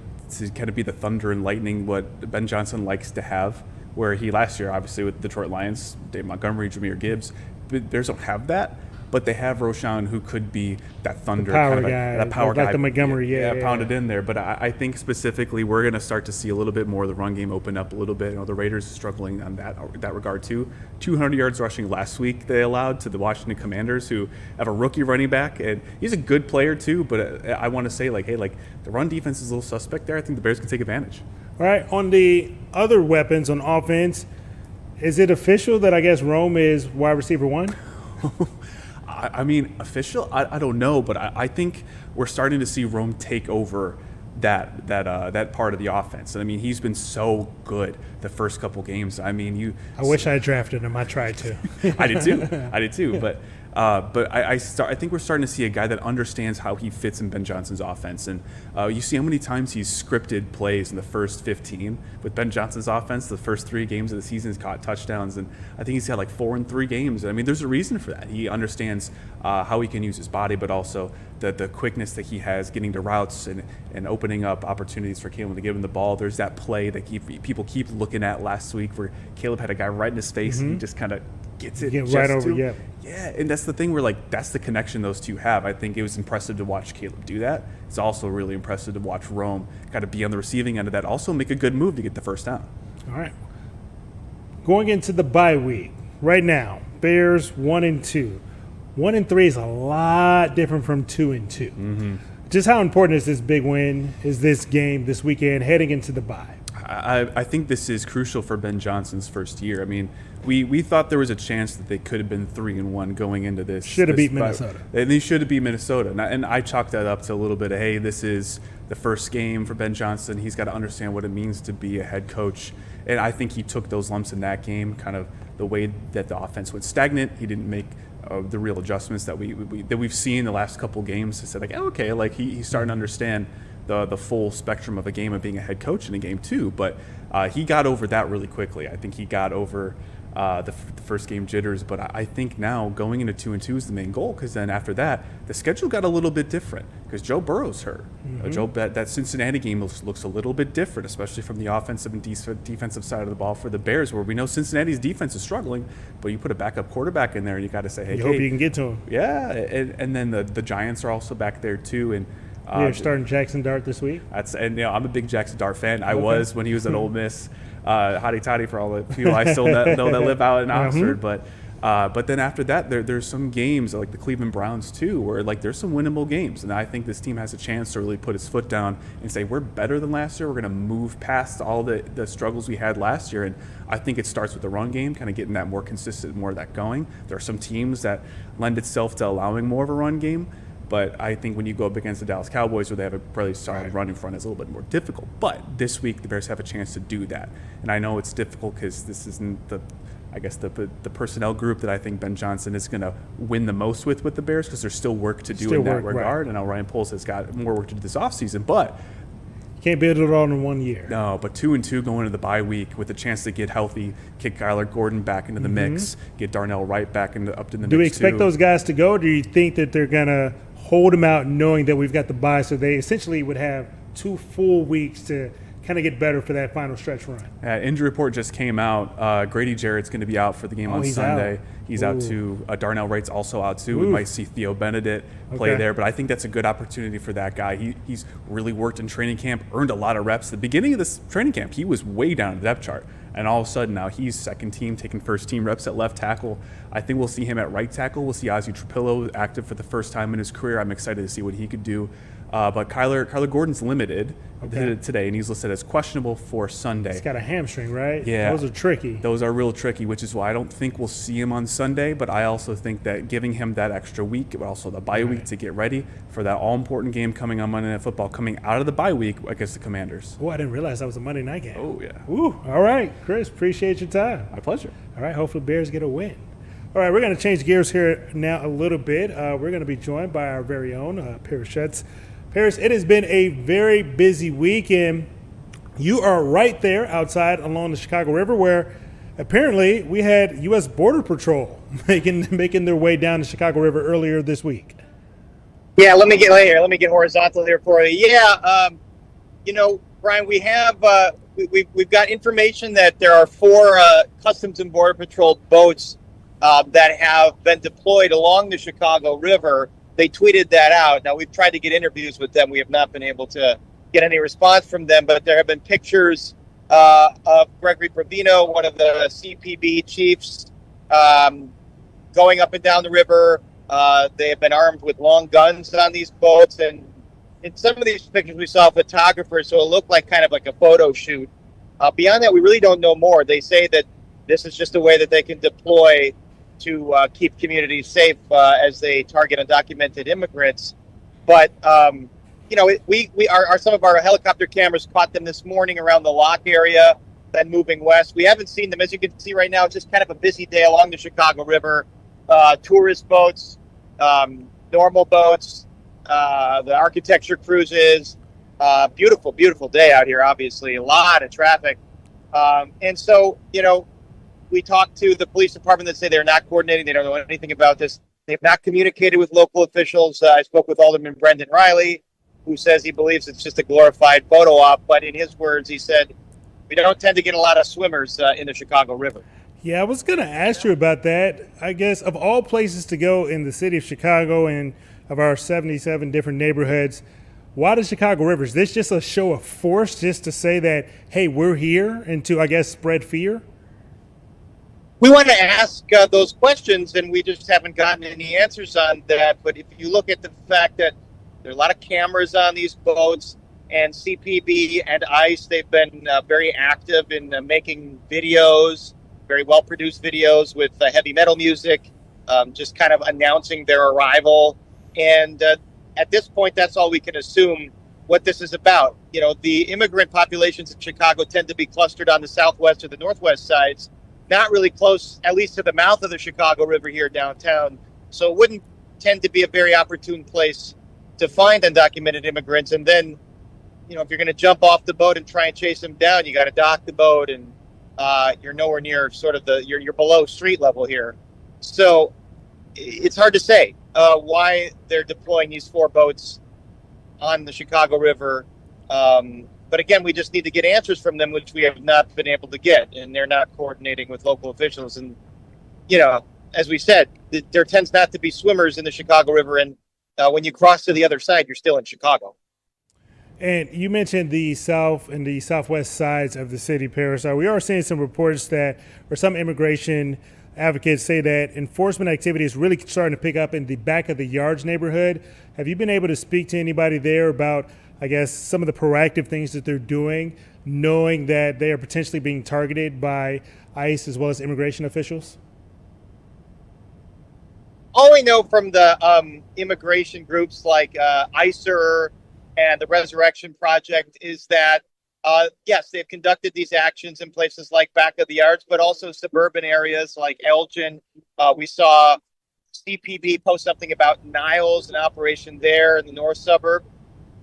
kind of be the thunder and lightning what Ben Johnson likes to have, where he last year, obviously with the Detroit Lions, Dave Montgomery, Jahmyr Gibbs, Bears don't have that. But they have Roschon, who could be that thunder, that power guy, like the Montgomery, pounded in there. But I think specifically we're going to start to see a little bit more of the run game open up a little bit. The Raiders are struggling on that regard too. 200 yards rushing last week they allowed to the Washington Commanders, who have a rookie running back, and he's a good player too. But I want to say, the run defense is a little suspect there. I think the Bears can take advantage. All right, on the other weapons on offense, is it official that I guess Rome is wide receiver 1? I mean, official? I don't know, but I think we're starting to see Rome take over that part of the offense. And I mean, he's been so good the first couple games. I mean, I wish I had drafted him. I tried to. I did too. But I think we're starting to see a guy that understands how he fits in Ben Johnson's offense. And you see how many times he's scripted plays in the first 15 with Ben Johnson's offense. The first 3 games of the season, he's caught touchdowns, and I think he's had 4 in 3 games. I mean, there's a reason for that. He understands how he can use his body, but also the quickness that he has getting to routes and opening up opportunities for Caleb to give him the ball. There's that play that people keep looking at last week where Caleb had a guy right in his face and he just kind of gets it right over. Yeah, and that's the thing where that's the connection those two have. I think it was impressive to watch Caleb do that. It's also really impressive to watch Rome kind of be on the receiving end of that, also make a good move to get the first down. All right, going into the bye week right now, Bears 1-2. 1-3 is a lot different from 2-2. Just how important is this big win? Is this game this weekend heading into the bye? I think this is crucial for Ben Johnson's first year. I mean, we thought there was a chance that they could have been 3-1 going into this. Should have beat Minnesota. They should have beat Minnesota. And I chalked that up to a little bit of, hey, this is the first game for Ben Johnson. He's got to understand what it means to be a head coach. And I think he took those lumps in that game, kind of the way that the offense went stagnant. He didn't make the real adjustments that we've seen the last couple games. He said, he's starting to understand the full spectrum of a game of being a head coach in a game too. But he got over that really quickly. I think he got over the first game jitters. But I think now going into 2-2 is the main goal, because then after that, the schedule got a little bit different because Joe Burrow's hurt. That Cincinnati game looks a little bit different, especially from the offensive and defensive side of the ball for the Bears, where we know Cincinnati's defense is struggling, but you put a backup quarterback in there and you got to say, hey, you hope you can get to him. Yeah, and then the Giants are also back there too. And you're starting Jackson Dart this week? I'm a big Jackson Dart fan. I was when he was at Ole Miss. Hotty toddy for all the people I still know that live out in Oxford. But then after that, there's some games like the Cleveland Browns too, where like there's some winnable games, and I think this team has a chance to really put its foot down and say we're better than last year. We're going to move past all the struggles we had last year, and I think it starts with the run game, kind of getting that more consistent, more of that going. There are some teams that lend itself to allowing more of a run game. But I think when you go up against the Dallas Cowboys, where they have a really solid run in front, it's a little bit more difficult. But this week, the Bears have a chance to do that. And I know it's difficult because this isn't the personnel group that I think Ben Johnson is going to win the most with the Bears, because there's still work to do in that regard. And I know Ryan Poles has got more work to do this offseason. But you can't build it all in 1 year. No, but 2-2 going into the bye week with a chance to get healthy, kick Kyler Gordon back into the mix, get Darnell Wright back up in the mix. Do we expect those guys to go, or do you think that they're going to hold them out knowing that we've got the bye, so they essentially would have 2 full weeks to kind of get better for that final stretch run? Injury report just came out. Grady Jarrett's going to be out for the game on Sunday. He's out too. Darnell Wright's also out too. We might see Theo Benedict play there, but I think that's a good opportunity for that guy. He's really worked in training camp, earned a lot of reps. The beginning of this training camp, he was way down the depth chart. And all of a sudden now he's second team, taking first team reps at left tackle. I think we'll see him at right tackle. We'll see Ozzie Trapillo active for the first time in his career. I'm excited to see what he could do. But Kyler Gordon's limited today, and he's listed as questionable for Sunday. He's got a hamstring, right? Yeah. Those are tricky. Those are real tricky, which is why I don't think we'll see him on Sunday. But I also think that giving him that extra week, but also the bye week to get ready for that all-important game coming on Monday Night Football, coming out of the bye week against the Commanders. Oh, I didn't realize that was a Monday night game. Oh, yeah. Ooh, all right, Chris, appreciate your time. My pleasure. All right, hopefully Bears get a win. All right, we're going to change gears here now a little bit. We're going to be joined by our very own Paris Schetz. Paris, it has been a very busy week, and you are right there outside along the Chicago River, where apparently we had U.S. Border Patrol making their way down the Chicago River earlier this week. Yeah, let me get horizontal here for you. Yeah, Brian, we have we've got information that there are 4 Customs and Border Patrol boats that have been deployed along the Chicago River. They tweeted that out. Now, we've tried to get interviews with them. We have not been able to get any response from them, but there have been pictures of Gregory Provino, one of the CPB chiefs, going up and down the river. They have been armed with long guns on these boats, and in some of these pictures we saw photographers, so it looked like kind of like a photo shoot. Beyond that, we really don't know more. They say that this is just a way that they can deploy to keep communities safe as they target undocumented immigrants. But some of our helicopter cameras caught them this morning around the lock area, then moving west. We haven't seen them. As you can see right now, it's just kind of a busy day along the Chicago River. Tourist boats, normal boats, the architecture cruises. Beautiful, beautiful day out here, obviously. A lot of traffic. And so, we talked to the police department that say they're not coordinating. They don't know anything about this. They've not communicated with local officials. I spoke with Alderman Brendan Riley, who says he believes it's just a glorified photo op. But in his words, he said, we don't tend to get a lot of swimmers in the Chicago River. Yeah, I was going to ask you about that. I guess of all places to go in the city of Chicago and of our 77 different neighborhoods, why the Chicago River? Is this just a show of force just to say that, hey, we're here, and to, I guess, spread fear? We want to ask those questions, and we just haven't gotten any answers on that. But if you look at the fact that there are a lot of cameras on these boats, and CPB and ICE, they've been very active in making videos, very well-produced videos with heavy metal music, just kind of announcing their arrival. And at this point, that's all we can assume what this is about. The immigrant populations in Chicago tend to be clustered on the southwest or the northwest sides, not really close, at least to the mouth of the Chicago River here downtown. So it wouldn't tend to be a very opportune place to find undocumented immigrants. And then, if you're going to jump off the boat and try and chase them down, you got to dock the boat and you're nowhere near sort of you're below street level here. So it's hard to say why they're deploying these 4 boats on the Chicago River. But again, we just need to get answers from them, which we have not been able to get, and they're not coordinating with local officials. And, as we said, there tends not to be swimmers in the Chicago River, and when you cross to the other side, you're still in Chicago. And you mentioned the south and the southwest sides of the city, Paris. We are seeing some reports or some immigration advocates say that enforcement activity is really starting to pick up in the back of the yards neighborhood. Have you been able to speak to anybody there about, I guess, some of the proactive things that they're doing, knowing that they are potentially being targeted by ICE as well as immigration officials? All we know from the immigration groups like ICER and the Resurrection Project is that, yes, they've conducted these actions in places like back of the yards, but also suburban areas like Elgin. We saw CPB post something about Niles, an operation there in the north suburb,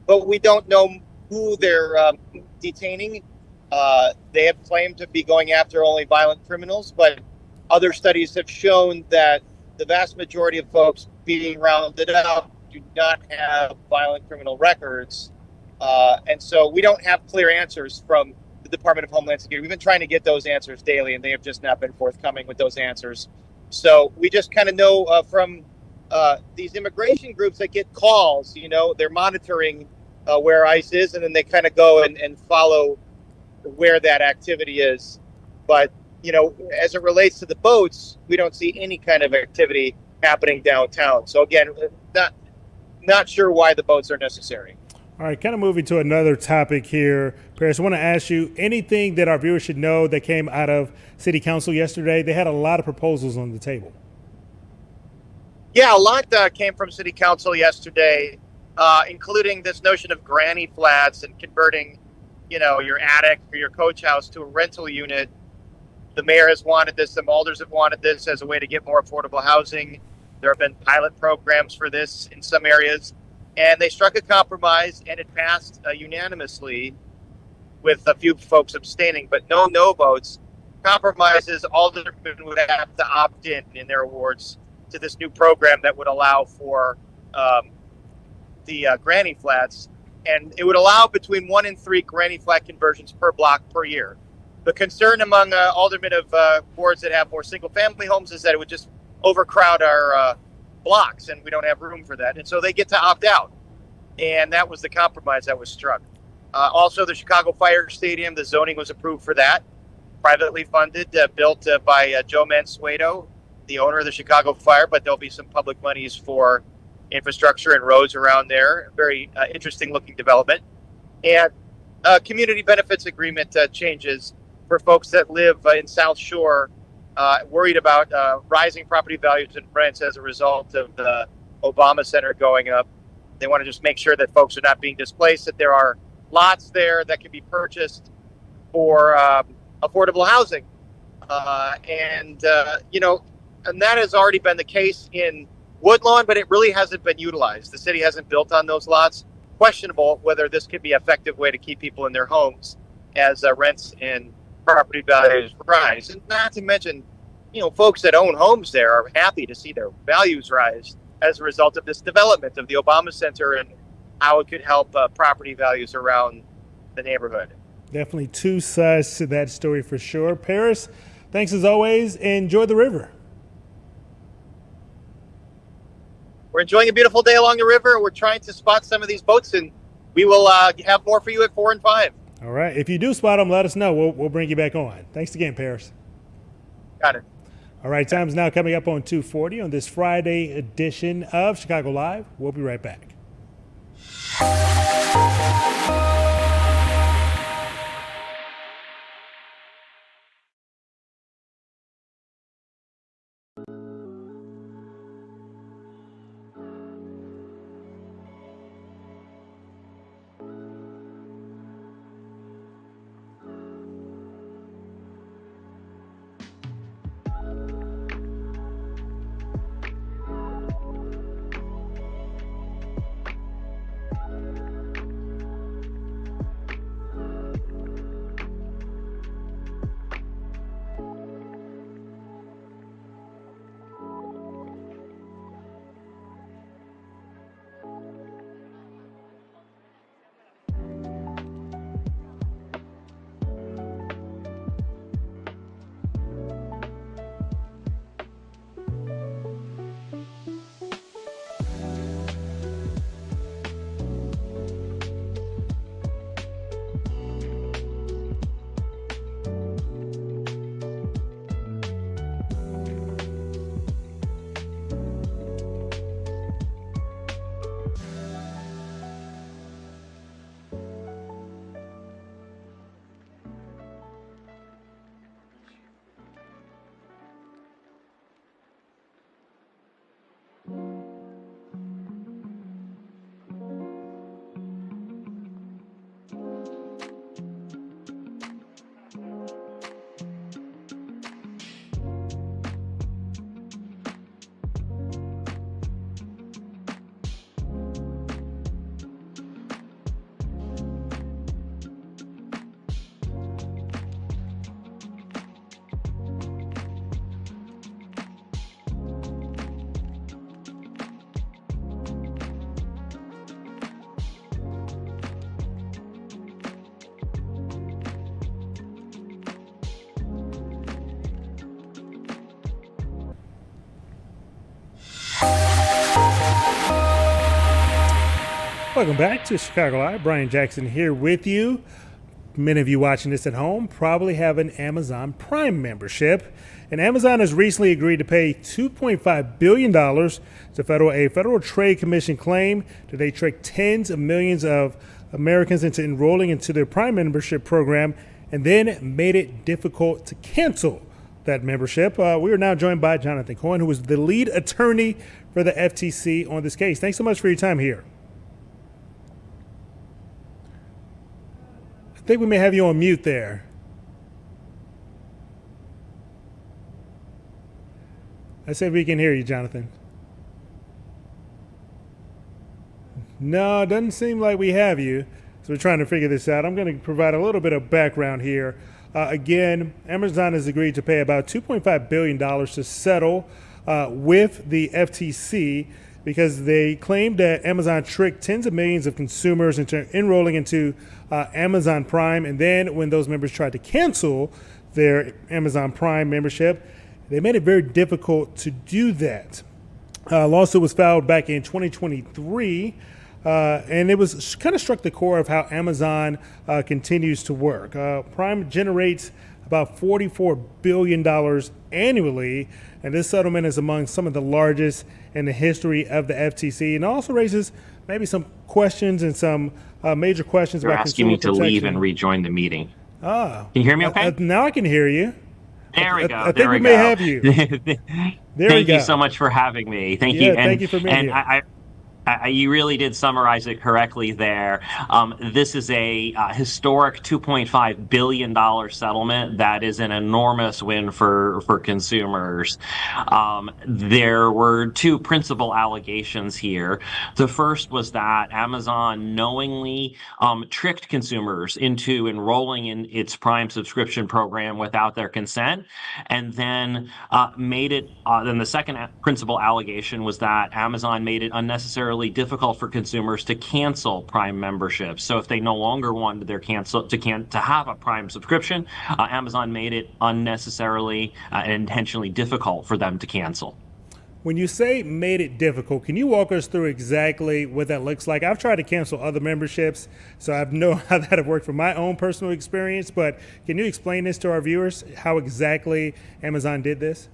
but we don't know who they're detaining. They have claimed to be going after only violent criminals, but other studies have shown that the vast majority of folks being rounded up do not have violent criminal records. And so we don't have clear answers from the Department of Homeland Security. We've been trying to get those answers daily, and they have just not been forthcoming with those answers. So we just kind of know from these immigration groups that get calls, they're monitoring where ICE is, and then they kind of go and follow where that activity is. But, as it relates to the boats, we don't see any kind of activity happening downtown. So again, not sure why the boats are necessary. All right, kind of moving to another topic here. Paris, I want to ask you anything that our viewers should know that came out of City Council yesterday. They had a lot of proposals on the table. Yeah, a lot came from City Council yesterday, including this notion of granny flats and converting, your attic or your coach house to a rental unit. The mayor has wanted this. The Mulders have wanted this as a way to get more affordable housing. There have been pilot programs for this in some areas. And they struck a compromise, and it passed unanimously with a few folks abstaining, but no votes. Compromises, aldermen would have to opt in their awards to this new program that would allow for the granny flats. And it would allow between 1 and 3 granny flat conversions per block per year. The concern among aldermen of wards that have more single-family homes is that it would just overcrowd our blocks, and we don't have room for that. And so they get to opt out. And that was the compromise that was struck. Also, the Chicago Fire Stadium, the zoning was approved for that. Privately funded, built by Joe Mansueto, the owner of the Chicago Fire, but there'll be some public monies for infrastructure and roads around there. Very interesting looking development. And community benefits agreement changes for folks that live in South Shore, worried about rising property values and rents as a result of the Obama Center going up. They want to just make sure that folks are not being displaced, that there are lots there that can be purchased for affordable housing. And that has already been the case in Woodlawn, but it really hasn't been utilized. The city hasn't built on those lots. Questionable whether this could be an effective way to keep people in their homes as rents and property values rise. And not to mention, folks that own homes there are happy to see their values rise as a result of this development of the Obama Center and how it could help property values around the neighborhood. Definitely two sides to that story for sure. Paris, thanks as always. Enjoy the river. We're enjoying a beautiful day along the river. We're trying to spot some of these boats, and we will have more for you at 4 and 5. All right. If you do spot them, let us know. We'll bring you back on. Thanks again, Paris. Got it. All right. Time is now coming up on 2:40 on this Friday edition of Chicago Live. We'll be right back. Welcome back to Chicago Live. Brian Jackson here with you. Many of you watching this at home probably have an Amazon Prime membership. And Amazon has recently agreed to pay $2.5 billion to a Federal Trade Commission claim that they tricked tens of millions of Americans into enrolling into their Prime membership program and then made it difficult to cancel that membership. We are now joined by Jonathan Cohen, who is the lead attorney for the FTC on this case. Thanks so much for your time here. I think we may have you on mute there. Let's see if we can hear you, Jonathan. No, it doesn't seem like we have you. So we're trying to figure this out. I'm going to provide a little bit of background here. Again, Amazon has agreed to pay about $2.5 billion to settle with the FTC because they claimed that Amazon tricked tens of millions of consumers into enrolling into Amazon Prime. And then when those members tried to cancel their Amazon Prime membership, they made it very difficult to do that. A lawsuit was filed back in 2023, and it was kind of struck the core of how Amazon continues to work. Prime generates about $44 billion annually, and this settlement is among some of the largest in the history of the FTC, and also raises maybe some questions and some major questions They're about asking me to protection. leave and rejoin the meeting. Ah, can you hear me okay? Now I can hear you. There we go. I think we may have you. Thank you so much for having me. Thank you. Thank you for being here. You really did summarize it correctly there. This is a historic $2.5 billion settlement that is an enormous win for consumers. There were two principal allegations here. The first was that Amazon knowingly tricked consumers into enrolling in its Prime subscription program without their consent, and then made it, then the second principal allegation was that Amazon made it unnecessarily difficult for consumers to cancel Prime memberships. So if they no longer wanted their to have a Prime subscription, Amazon made it unnecessarily and intentionally difficult for them to cancel. When you say made it difficult, can you walk us through exactly what that looks like? I've tried to cancel other memberships, so I know how that have worked from my own personal experience, but can you explain this to our viewers, how exactly Amazon did this?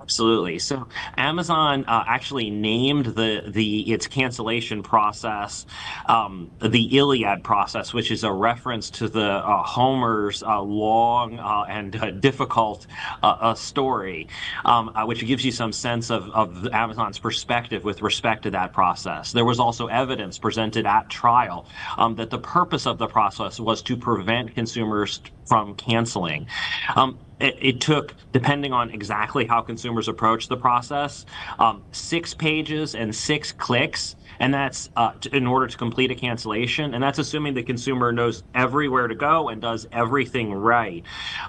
Absolutely. So Amazon actually named its cancellation process the Iliad process, which is a reference to the Homer's long and difficult story, which gives you some sense of Amazon's perspective with respect to that process. There was also evidence presented at trial that the purpose of the process was to prevent consumers from canceling. It took, depending on exactly how consumers approach the process, 6 pages and 6 clicks, and that's in order to complete a cancellation, and that's assuming the consumer knows everywhere to go and does everything right.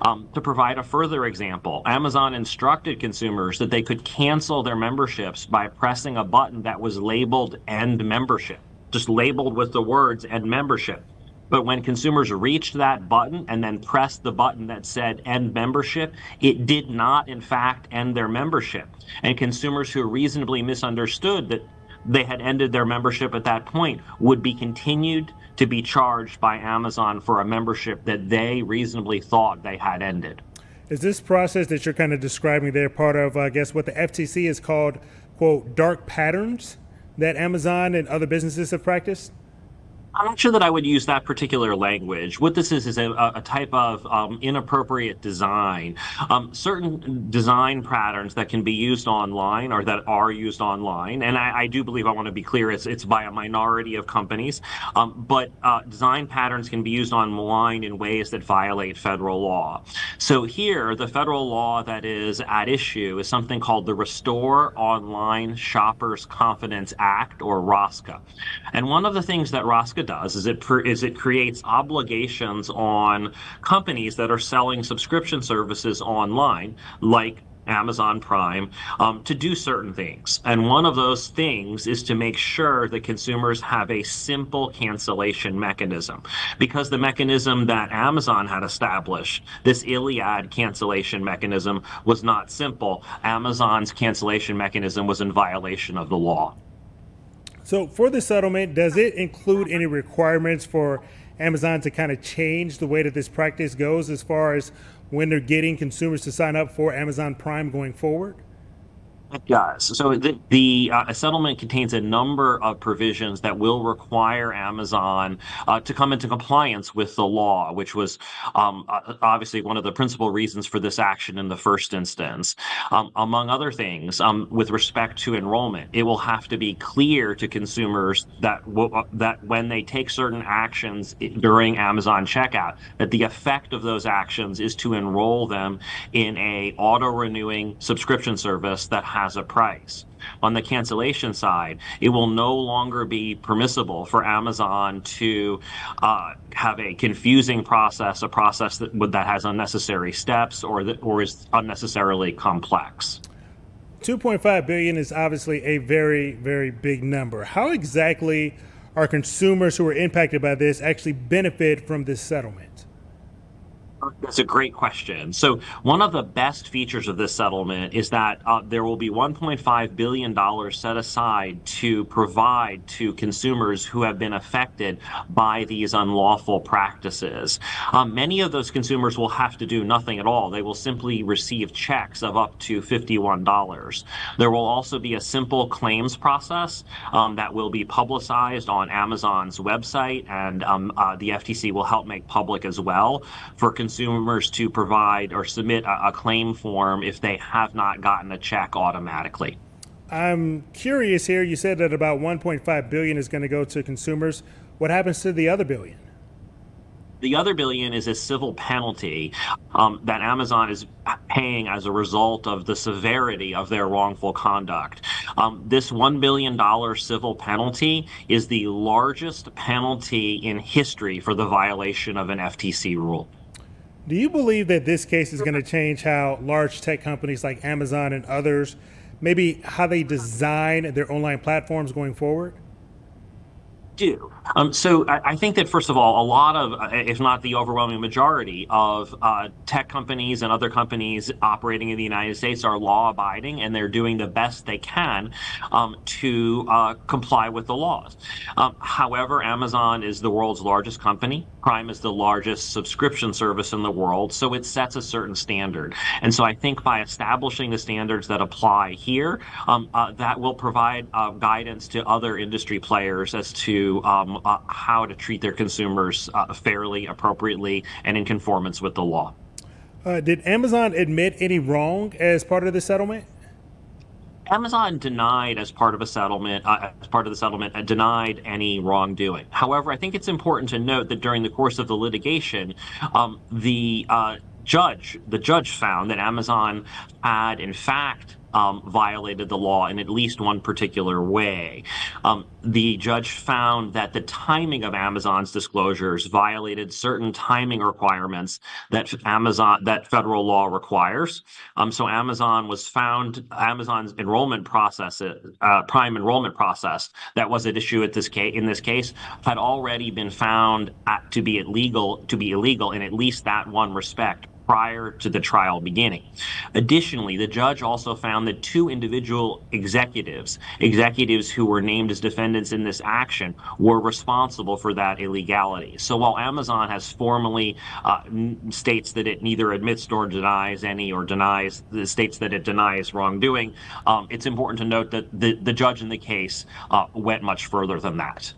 To provide a further example, Amazon instructed consumers that they could cancel their memberships by pressing a button that was labeled End Membership, just labeled with the words End Membership. But when consumers reached that button and then pressed the button that said End Membership, it did not, in fact, end their membership. And consumers who reasonably misunderstood that they had ended their membership at that point would be continued to be charged by Amazon for a membership that they reasonably thought they had ended. Is this process that you're kind of describing there part of, I guess, what the FTC has called, quote, dark patterns that Amazon and other businesses have practiced? I'm not sure that I would use that particular language. What this is a type of inappropriate design. Certain design patterns that can be used online or that are used online, and I do believe, I want to be clear, it's by a minority of companies, but design patterns can be used online in ways that violate federal law. So here, the federal law that is at issue is something called the Restore Online Shoppers Confidence Act, or ROSCA. And one of the things that ROSCA does is it creates obligations on companies that are selling subscription services online, like Amazon Prime, to do certain things. And one of those things is to make sure that consumers have a simple cancellation mechanism. Because the mechanism that Amazon had established, this Iliad cancellation mechanism, was not simple. Amazon's cancellation mechanism was in violation of the law. So for the settlement, does it include any requirements for Amazon to kind of change the way that this practice goes as far as when they're getting consumers to sign up for Amazon Prime going forward? It does. So the settlement contains a number of provisions that will require Amazon to come into compliance with the law, which was obviously one of the principal reasons for this action in the first instance. Among other things, with respect to enrollment, it will have to be clear to consumers that that when they take certain actions during Amazon checkout, that the effect of those actions is to enroll them in a auto-renewing subscription service that has a price. On the cancellation side, it will no longer be permissible for Amazon to have a confusing process, a process that has unnecessary steps or is unnecessarily complex. $2.5 billion is obviously a very, very big number. How exactly are consumers who are impacted by this actually benefit from this settlement? That's a great question. So one of the best features of this settlement is that there will be $1.5 billion set aside to provide to consumers who have been affected by these unlawful practices. Many of those consumers will have to do nothing at all. They will simply receive checks of up to $51. There will also be a simple claims process that will be publicized on Amazon's website, and the FTC will help make public as well for consumers to provide or submit a claim form if they have not gotten a check automatically. I'm curious here. You said that about $1.5 billion is going to go to consumers. What happens to the other billion? The other billion is a civil penalty that Amazon is paying as a result of the severity of their wrongful conduct. This $1 billion civil penalty is the largest penalty in history for the violation of an FTC rule. Do you believe that this case is going to change how large tech companies like Amazon and others, maybe how they design their online platforms going forward? Do. So I think that, first of all, a lot of, if not the overwhelming majority of tech companies and other companies operating in the United States are law-abiding, and they're doing the best they can to comply with the laws. However, Amazon is the world's largest company. Prime is the largest subscription service in the world, so it sets a certain standard. And so I think by establishing the standards that apply here, that will provide guidance to other industry players as to how to treat their consumers fairly, appropriately, and in conformance with the law. Did Amazon admit any wrong as part of the settlement? Amazon denied as part of the settlement, denied any wrongdoing. However, I think it's important to note that during the course of the litigation, the judge found that Amazon had, in fact, violated the law in at least one particular way. The judge found that the timing of Amazon's disclosures violated certain timing requirements that federal law requires. So Amazon's enrollment process, Prime enrollment process that was at issue in this case, had already been found to be illegal in at least that one respect prior to the trial beginning. Additionally, the judge also found that two individual executives who were named as defendants in this action, were responsible for that illegality. So while Amazon has formally states that it neither admits nor denies any, or states that it denies wrongdoing, it's important to note that the judge in the case went much further than that.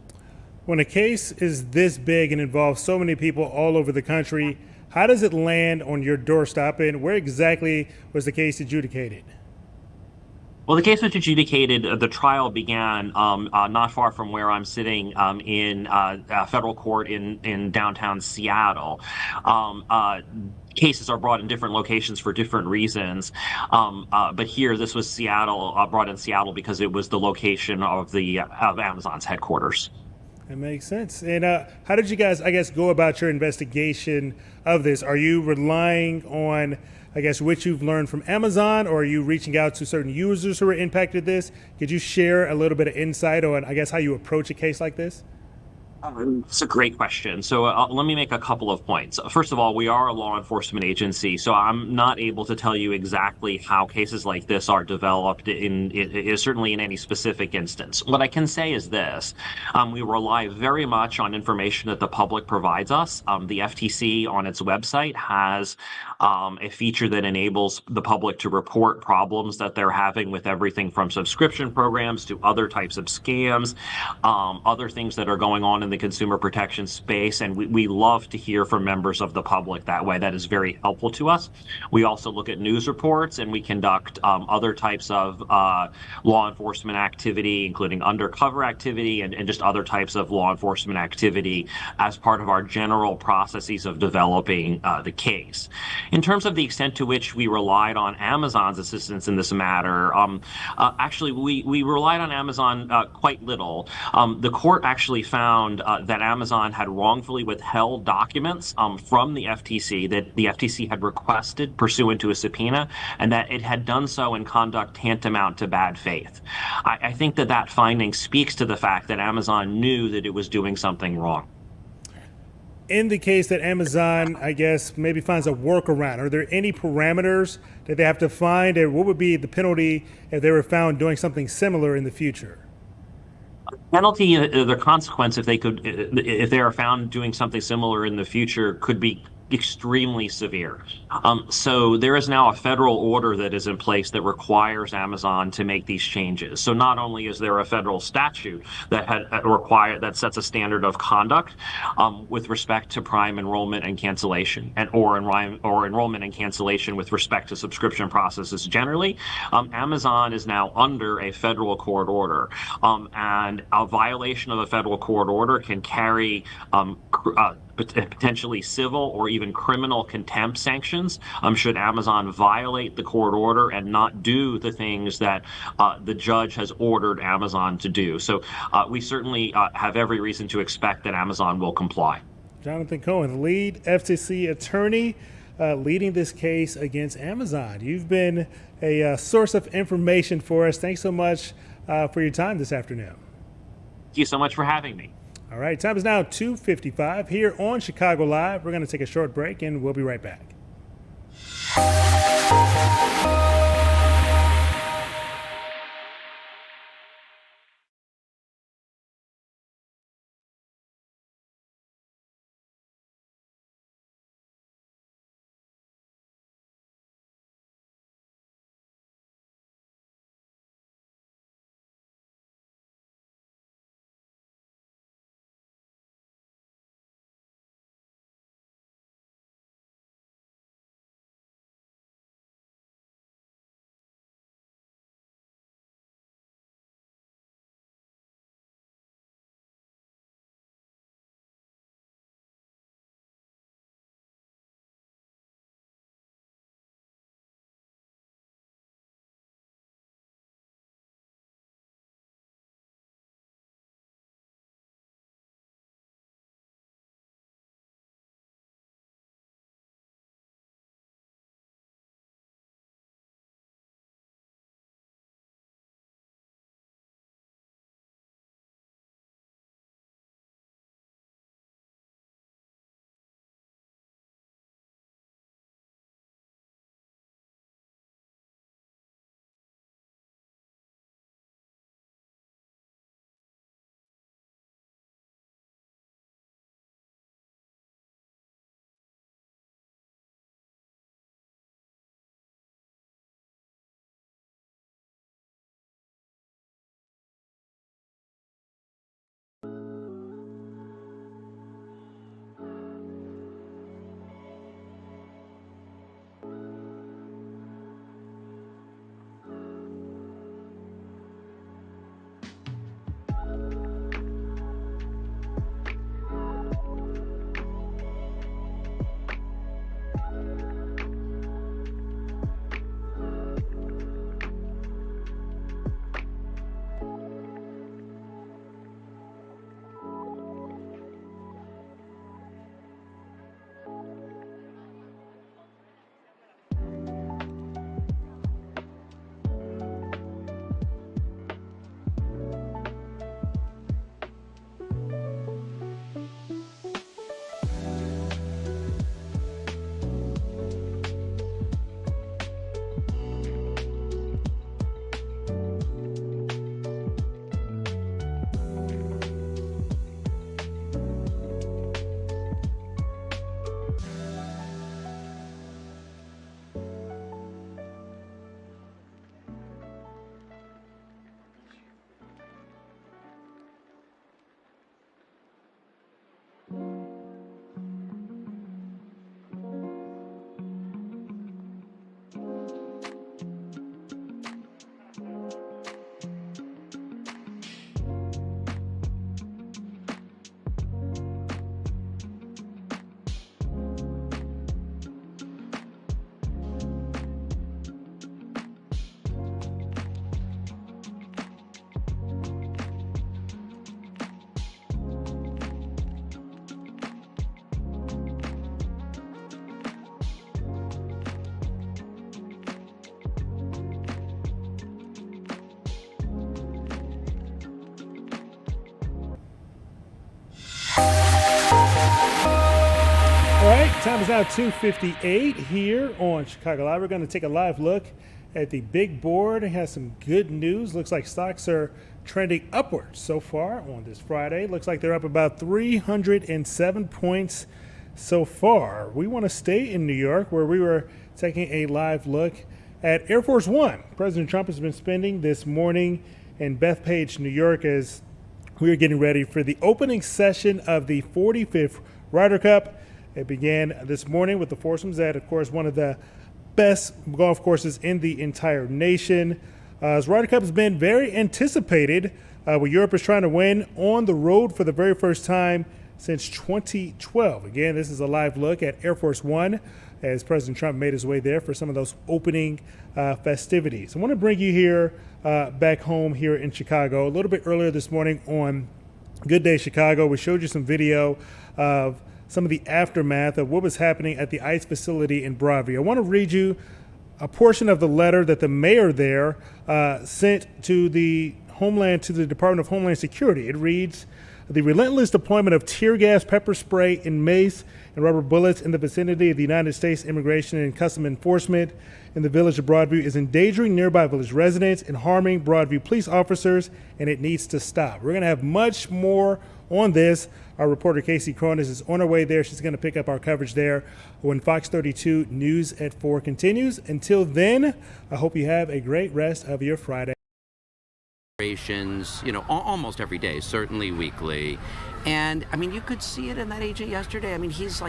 When a case is this big and involves so many people all over the country, how does it land on your doorstep, and where exactly was the case adjudicated? Well, the case was adjudicated. The trial began not far from where I'm sitting in federal court in downtown Seattle. Cases are brought in different locations for different reasons, but here this was brought in Seattle because it was the location of Amazon's headquarters. That makes sense. And how did you guys, go about your investigation of this? Are you relying on, what you've learned from Amazon, or are you reaching out to certain users who are impacted this? Could you share a little bit of insight on, how you approach a case like this? It's a great question. So let me make a couple of points. First of all, we are a law enforcement agency, so I'm not able to tell you exactly how cases like this are developed certainly in any specific instance. What I can say is this. We rely very much on information that the public provides us. The FTC on its website has a feature that enables the public to report problems that they're having with everything from subscription programs to other types of scams, other things that are going on in the consumer protection space. And we love to hear from members of the public that way. That is very helpful to us. We also look at news reports, and we conduct other types of law enforcement activity, including undercover activity and just other types of law enforcement activity as part of our general processes of developing the case. In terms of the extent to which we relied on Amazon's assistance in this matter, actually, we relied on Amazon quite little. The court actually found that Amazon had wrongfully withheld documents from the FTC that the FTC had requested pursuant to a subpoena, and that it had done so in conduct tantamount to bad faith. I think that finding speaks to the fact that Amazon knew that it was doing something wrong. In the case that Amazon, I guess, maybe finds a workaround, are there any parameters that they have to find, and what would be the penalty if they were found doing something similar in the future? Penalty, the consequence if they are found doing something similar in the future could be extremely severe. So there is now a federal order that is in place that requires Amazon to make these changes. So not only is there a federal statute that sets a standard of conduct with respect to prime enrollment and cancellation, or enrollment and cancellation with respect to subscription processes generally, Amazon is now under a federal court order, and a violation of a federal court order can carry potentially civil or even criminal contempt sanctions should Amazon violate the court order and not do the things that the judge has ordered Amazon to do. So we certainly have every reason to expect that Amazon will comply. Jonathan Cohen, lead FTC attorney, leading this case against Amazon. You've been a source of information for us. Thanks so much for your time this afternoon. Thank you so much for having me. All right, time is now 2:55 here on Chicago Live. We're going to take a short break, and we'll be right back. Time is now 2:58 here on Chicago Live. We're going to take a live look at the big board. It has some good news. Looks like stocks are trending upwards so far on this Friday. Looks like they're up about 307 points so far. We want to stay in New York, where we were taking a live look at Air Force One. President Trump has been spending this morning in Bethpage, New York, as we are getting ready for the opening session of the 45th Ryder Cup. It began this morning with the foursomes at, of course, one of the best golf courses in the entire nation. This Ryder Cup has been very anticipated, where Europe is trying to win on the road for the very first time since 2012. Again, this is a live look at Air Force One as President Trump made his way there for some of those opening festivities. I want to bring you here back home here in Chicago. A little bit earlier this morning on Good Day Chicago, we showed you some video of some of the aftermath of what was happening at the ICE facility in Broadview. I want to read you a portion of the letter that the mayor there sent to the Department of Homeland Security. It reads, "The relentless deployment of tear gas, pepper spray, and mace and rubber bullets in the vicinity of the United States Immigration and Customs Enforcement in the village of Broadview is endangering nearby village residents and harming Broadview police officers, and it needs to stop." We're going to have much more on this. Our reporter Casey Cronin is on her way there. She's going to pick up our coverage there when Fox 32 News at 4 continues. Until then, I hope you have a great rest of your Friday. Almost every day, certainly weekly. And I mean, you could see it in that agent yesterday. I mean, he's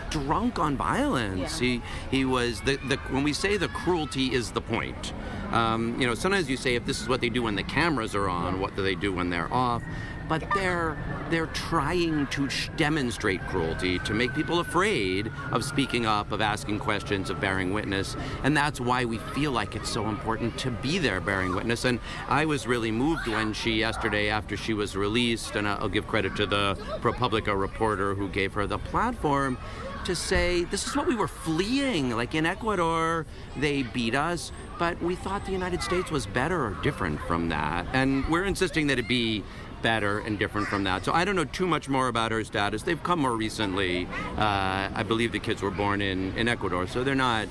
drunk on violence. Yeah. He was when we say the cruelty is the point. Sometimes you say if this is what they do when the cameras are on, what do they do when they're off? But they're trying to demonstrate cruelty to make people afraid of speaking up, of asking questions, of bearing witness. And that's why we feel like it's so important to be there bearing witness. And I was really moved when yesterday, after she was released, and I'll give credit to the ProPublica reporter who gave her the platform, to say this is what we were fleeing. Like in Ecuador, they beat us, but we thought the United States was better or different from that. And we're insisting that it be better and different from that. So I don't know too much more about her status. They've come more recently. I believe the kids were born in Ecuador, so they're not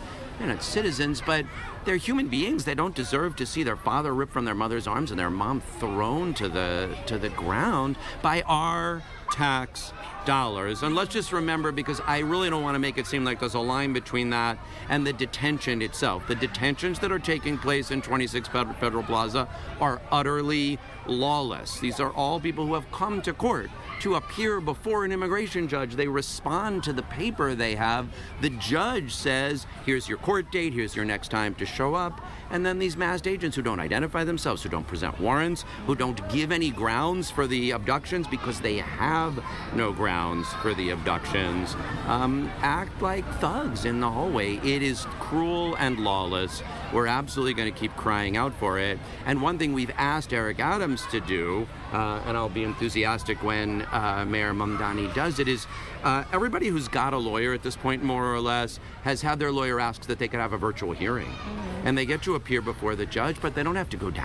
citizens, but they're human beings. They don't deserve to see their father ripped from their mother's arms and their mom thrown to the ground by our tax dollars. And let's just remember, because I really don't want to make it seem like there's a line between that and the detention itself. The detentions that are taking place in 26 Federal Plaza are utterly lawless. These are all people who have come to court to appear before an immigration judge. They respond to the paper they have. The judge says, here's your court date, here's your next time to show up. And then these masked agents who don't identify themselves, who don't present warrants, who don't give any grounds for the abductions because they have no grounds for the abductions, act like thugs in the hallway. It is cruel and lawless. We're absolutely going to keep crying out for it. And one thing we've asked Eric Adams to do, and I'll be enthusiastic when Mayor Mamdani does it, is everybody who's got a lawyer at this point, more or less, has had their lawyer ask that they could have a virtual hearing. And they get to appear before the judge, but they don't have to go down